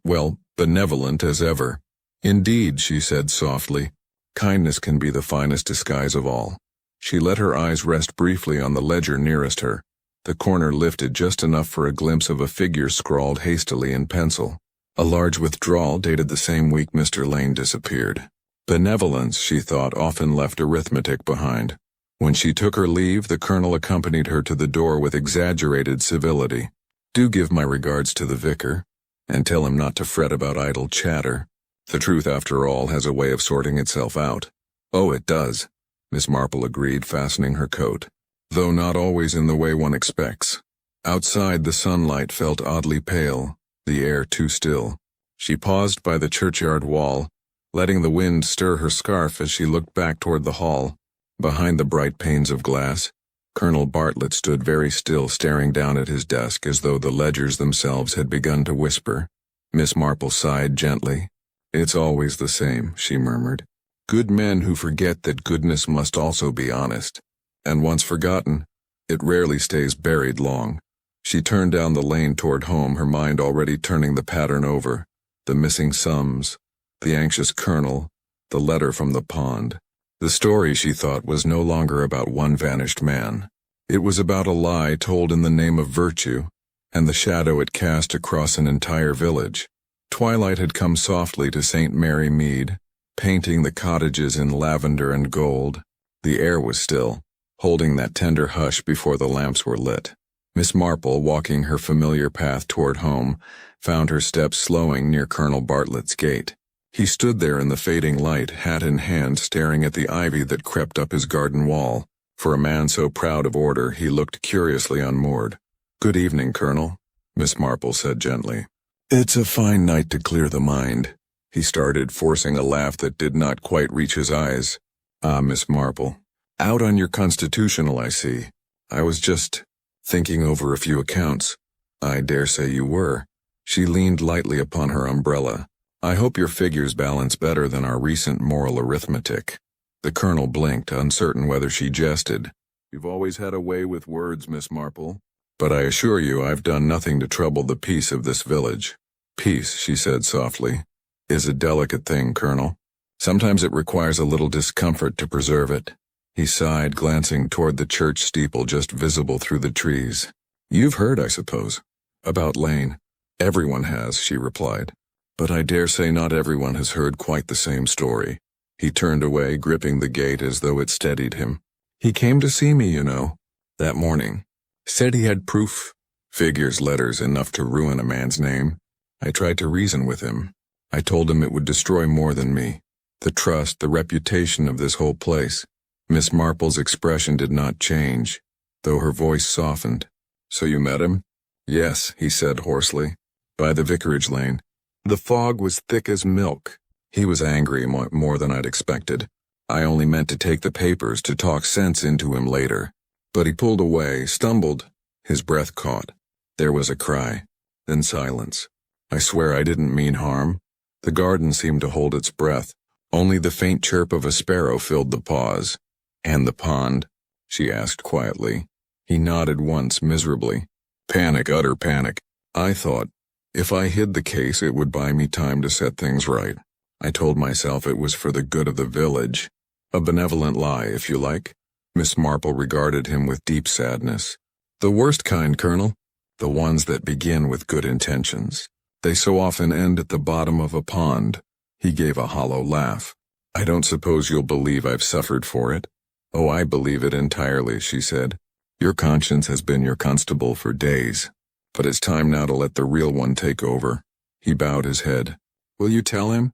benevolent as ever." "Indeed," she said softly. "Kindness can be the finest disguise of all." She let her eyes rest briefly on the ledger nearest her. The corner lifted just enough for a glimpse of a figure scrawled hastily in pencil. A large withdrawal dated the same week Mr. Lane disappeared. Benevolence, she thought, often left arithmetic behind. When she took her leave, the colonel accompanied her to the door with exaggerated civility. "Do give my regards to the vicar, and tell him not to fret about idle chatter. The truth, after all, has a way of sorting itself out." "Oh, it does," Miss Marple agreed, fastening her coat. "Though not always in the way one expects." Outside, the sunlight felt oddly pale, the air too still. She paused by the churchyard wall, letting the wind stir her scarf as she looked back toward the hall. Behind the bright panes of glass, Colonel Bartlett stood very still, staring down at his desk as though the ledgers themselves had begun to whisper. Miss Marple sighed gently. "It's always the same," she murmured. "Good men who forget that goodness must also be honest. And once forgotten, it rarely stays buried long." She turned down the lane toward home, her mind already turning the pattern over. The missing sums, the anxious colonel, the letter from the pond. The story, she thought, was no longer about one vanished man. It was about a lie told in the name of virtue, and the shadow it cast across an entire village. Twilight had come softly to St. Mary Mead, painting the cottages in lavender and gold. The air was still, holding that tender hush before the lamps were lit. Miss Marple, walking her familiar path toward home, found her steps slowing near Colonel Bartlett's gate. He stood there in the fading light, hat in hand, staring at the ivy that crept up his garden wall. For a man so proud of order, he looked curiously unmoored. "Good evening, Colonel," Miss Marple said gently. "It's a fine night to clear the mind." He started, forcing a laugh that did not quite reach his eyes. "Ah, Miss Marple. Out on your constitutional, I see. I was just thinking over a few accounts." "I dare say you were." She leaned lightly upon her umbrella. "I hope your figures balance better than our recent moral arithmetic." The colonel blinked, uncertain whether she jested. "You've always had a way with words, Miss Marple. But I assure you I've done nothing to trouble the peace of this village." "Peace," she said softly, "is a delicate thing, Colonel. Sometimes it requires a little discomfort to preserve it." He sighed, glancing toward the church steeple just visible through the trees. "You've heard, I suppose, about Lane." "Everyone has," she replied. "But I dare say not everyone has heard quite the same story." He turned away, gripping the gate as though it steadied him. "He came to see me, you know, that morning. Said he had proof. Figures, letters, enough to ruin a man's name. I tried to reason with him. I told him it would destroy more than me. The trust, the reputation of this whole place." Miss Marple's expression did not change, though her voice softened. "So you met him?" "Yes," he said hoarsely. "By the vicarage lane." The fog was thick as milk. He was angry, more than I'd expected. I only meant to take the papers, to talk sense into him later. But he pulled away, stumbled. His breath caught. There was a cry. Then silence. I swear I didn't mean harm. The garden seemed to hold its breath. Only the faint chirp of a sparrow filled the pause. "And the pond?" she asked quietly. He nodded once, miserably. "Panic, utter panic. I thought, if I hid the case, it would buy me time to set things right. I told myself it was for the good of the village. A benevolent lie, if you like." Miss Marple regarded him with deep sadness. "The worst kind, Colonel. The ones that begin with good intentions. They so often end at the bottom of a pond." He gave a hollow laugh. "I don't suppose you'll believe I've suffered for it." "Oh, I believe it entirely," she said. "Your conscience has been your constable for days. But it's time now to let the real one take over." He bowed his head. "Will you tell him?"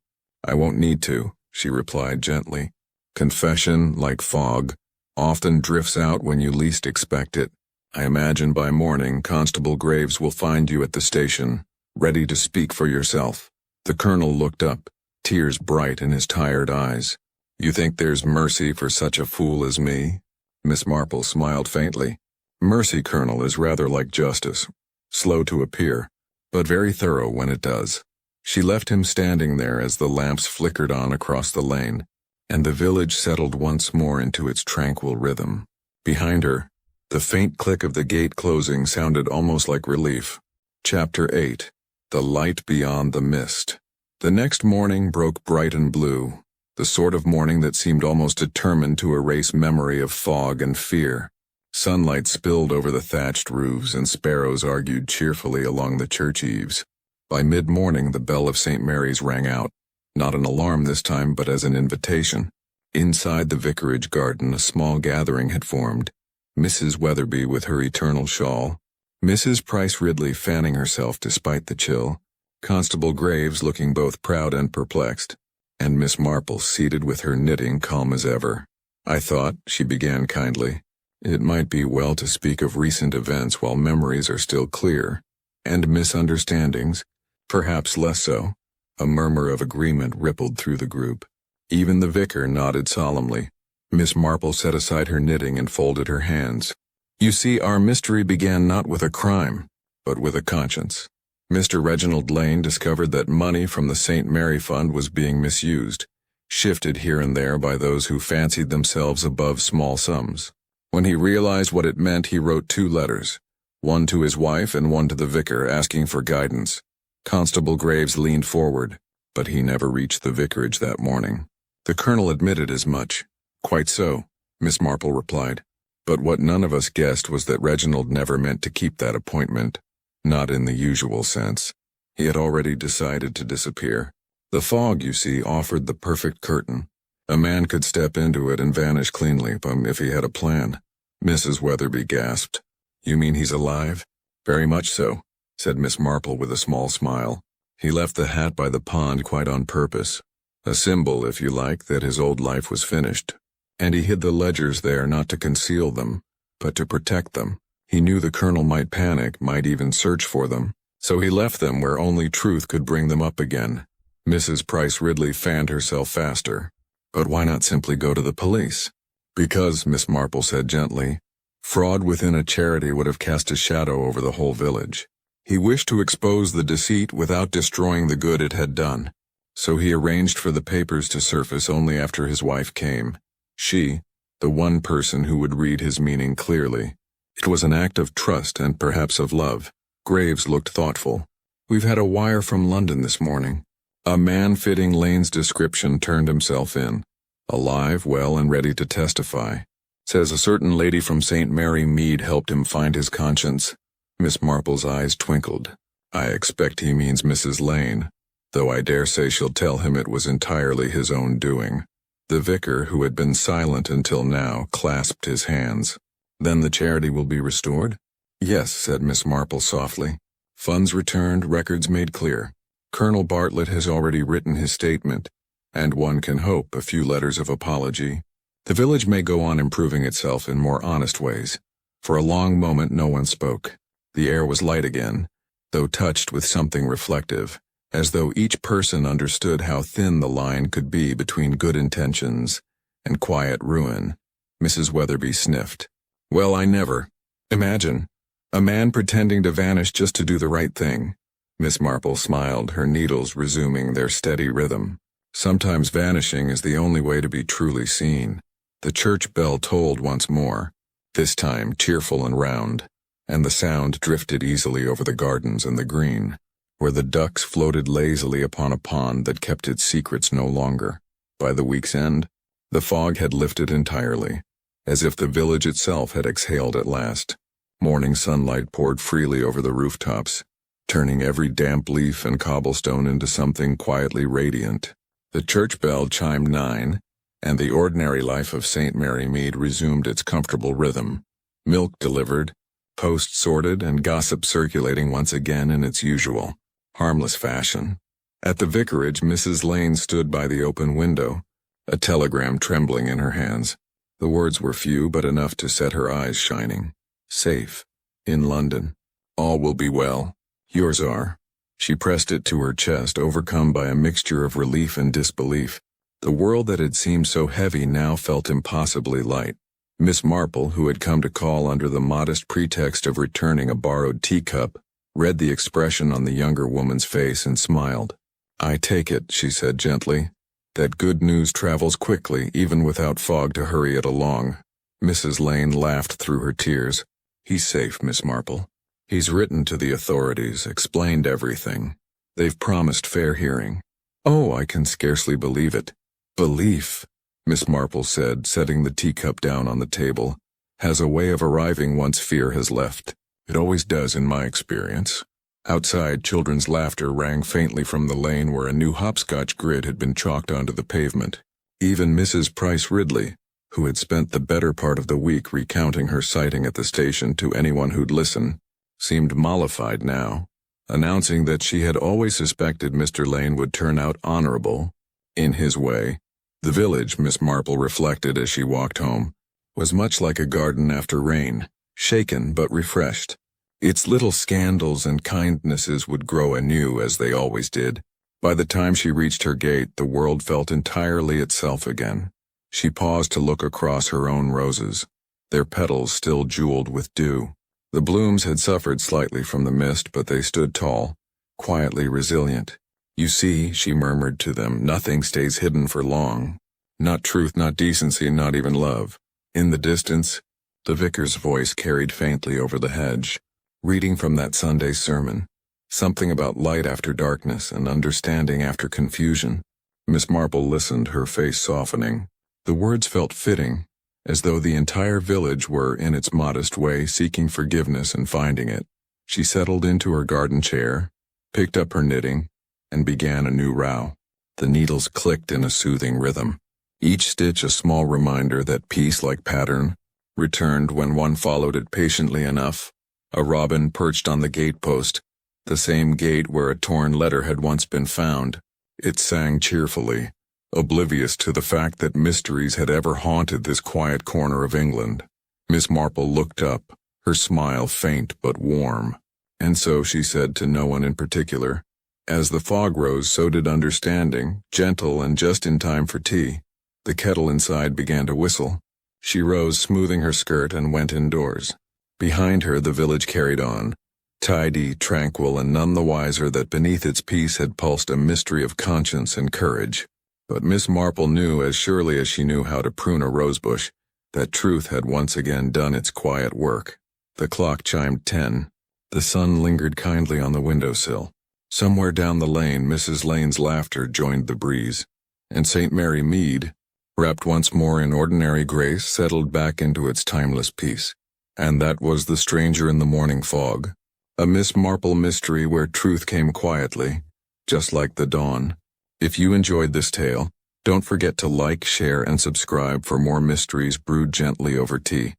"I won't need to," she replied gently. "Confession, like fog, often drifts out when you least expect it. I imagine by morning Constable Graves will find you at the station, ready to speak for yourself." The colonel looked up, tears bright in his tired eyes. "You think there's mercy for such a fool as me?" Miss Marple smiled faintly. "Mercy, Colonel, is rather like justice. Slow to appear, but very thorough when it does." She left him standing there as the lamps flickered on across the lane, and the village settled once more into its tranquil rhythm. Behind her, the faint click of the gate closing sounded almost like relief. Chapter 8. The Light Beyond the Mist. The next morning broke bright and blue, the sort of morning that seemed almost determined to erase memory of fog and fear. Sunlight spilled over the thatched roofs and sparrows argued cheerfully along the church eaves. By mid-morning the bell of St. Mary's rang out, not an alarm this time but as an invitation. Inside the vicarage garden a small gathering had formed. Mrs. Weatherby with her eternal shawl, Mrs. Price Ridley fanning herself despite the chill, Constable Graves looking both proud and perplexed, and Miss Marple seated with her knitting calm as ever. "I thought," she began kindly, "it might be well to speak of recent events while memories are still clear, and misunderstandings, perhaps less so." A murmur of agreement rippled through the group. Even the vicar nodded solemnly. Miss Marple set aside her knitting and folded her hands. "You see, our mystery began not with a crime, but with a conscience. Mr. Reginald Lane discovered that money from the St. Mary Fund was being misused, shifted here and there by those who fancied themselves above small sums. When he realized what it meant, he wrote 2 letters, one to his wife and one to the vicar, asking for guidance. Constable Graves leaned forward, but he never reached the vicarage that morning. The colonel admitted as much. "Quite so," Miss Marple replied. "But what none of us guessed was that Reginald never meant to keep that appointment. Not in the usual sense. He had already decided to disappear. The fog, you see, offered the perfect curtain. A man could step into it and vanish cleanly, if he had a plan." Mrs. Weatherby gasped. "You mean he's alive?" "Very much so," said Miss Marple with a small smile. "He left the hat by the pond quite on purpose. A symbol, if you like, that his old life was finished. And he hid the ledgers there not to conceal them, but to protect them. He knew the colonel might panic, might even search for them, so he left them where only truth could bring them up again." Mrs. Price Ridley fanned herself faster. "But why not simply go to the police?" "Because," Miss Marple said gently, "fraud within a charity would have cast a shadow over the whole village. He wished to expose the deceit without destroying the good it had done. So he arranged for the papers to surface only after his wife came. She, the one person who would read his meaning clearly. It was an act of trust and perhaps of love." Graves looked thoughtful. "We've had a wire from London this morning. A man fitting Lane's description turned himself in. Alive, well, and ready to testify. Says a certain lady from St. Mary Mead helped him find his conscience." Miss Marple's eyes twinkled. "I expect he means Mrs. Lane, though I dare say she'll tell him it was entirely his own doing." The vicar, who had been silent until now, clasped his hands. "Then the charity will be restored?" "Yes," said Miss Marple softly. "Funds returned, records made clear. Colonel Bartlett has already written his statement, and one can hope a few letters of apology. The village may go on improving itself in more honest ways." For a long moment no one spoke. The air was light again, though touched with something reflective, as though each person understood how thin the line could be between good intentions and quiet ruin. Mrs. Weatherby sniffed. "Well, I never. Imagine. A man pretending to vanish just to do the right thing." Miss Marple smiled, her needles resuming their steady rhythm. "Sometimes vanishing is the only way to be truly seen." The church bell tolled once more, this time cheerful and round, and the sound drifted easily over the gardens and the green, where the ducks floated lazily upon a pond that kept its secrets no longer. By the week's end, the fog had lifted entirely, as if the village itself had exhaled at last. Morning sunlight poured freely over the rooftops, turning every damp leaf and cobblestone into something quietly radiant. The church bell chimed 9, and the ordinary life of St. Mary Mead resumed its comfortable rhythm. Milk delivered, post sorted, and gossip circulating once again in its usual, harmless fashion. At the vicarage, Mrs. Lane stood by the open window, a telegram trembling in her hands. The words were few, but enough to set her eyes shining. "Safe. In London. All will be well. Yours are." She pressed it to her chest, overcome by a mixture of relief and disbelief. The world that had seemed so heavy now felt impossibly light. Miss Marple, who had come to call under the modest pretext of returning a borrowed teacup, read the expression on the younger woman's face and smiled. "I take it," she said gently, "that good news travels quickly, even without fog to hurry it along." Mrs. Lane laughed through her tears. "He's safe, Miss Marple. He's written to the authorities, explained everything. They've promised fair hearing." "Oh, I can scarcely believe it." "Belief," Miss Marple said, setting the teacup down on the table. has a way of arriving once fear has left. It always does in my experience. Outside, children's laughter rang faintly from the lane where a new hopscotch grid had been chalked onto the pavement. Even Mrs. Price Ridley, who had spent the better part of the week recounting her sighting at the station to anyone who'd listen, seemed mollified now, announcing that she had always suspected Mr. Lane would turn out honorable, in his way. The village, Miss Marple reflected as she walked home, was much like a garden after rain, shaken but refreshed. Its little scandals and kindnesses would grow anew as they always did. By the time she reached her gate, the world felt entirely itself again. She paused to look across her own roses, their petals still jeweled with dew. The blooms had suffered slightly from the mist, but they stood tall, quietly resilient. "You see," she murmured to them, "nothing stays hidden for long. Not truth, not decency, not even love." In the distance, the vicar's voice carried faintly over the hedge, reading from that Sunday sermon. Something about light after darkness and understanding after confusion. Miss Marple listened, her face softening. The words felt fitting, as though the entire village were, in its modest way, seeking forgiveness and finding it. She settled into her garden chair, picked up her knitting, and began a new row. The needles clicked in a soothing rhythm, each stitch a small reminder that peace, like pattern, returned when one followed it patiently enough. A robin perched on the gatepost, the same gate where a torn letter had once been found. It sang cheerfully, oblivious to the fact that mysteries had ever haunted this quiet corner of England. Miss Marple looked up, her smile faint but warm. "And so," she said to no one in particular. As the fog rose, so did understanding, gentle and just in time for tea. The kettle inside began to whistle. She rose, smoothing her skirt, and went indoors. Behind her, the village carried on, tidy, tranquil, and none the wiser that beneath its peace had pulsed a mystery of conscience and courage. But Miss Marple knew, as surely as she knew how to prune a rosebush, that truth had once again done its quiet work. The clock chimed 10. The sun lingered kindly on the windowsill. Somewhere down the lane, Mrs. Lane's laughter joined the breeze, and St. Mary Mead, wrapped once more in ordinary grace, settled back into its timeless peace. And that was The Stranger in the Morning Fog, a Miss Marple mystery where truth came quietly, just like the dawn. If you enjoyed this tale, don't forget to like, share, and subscribe for more mysteries brewed gently over tea.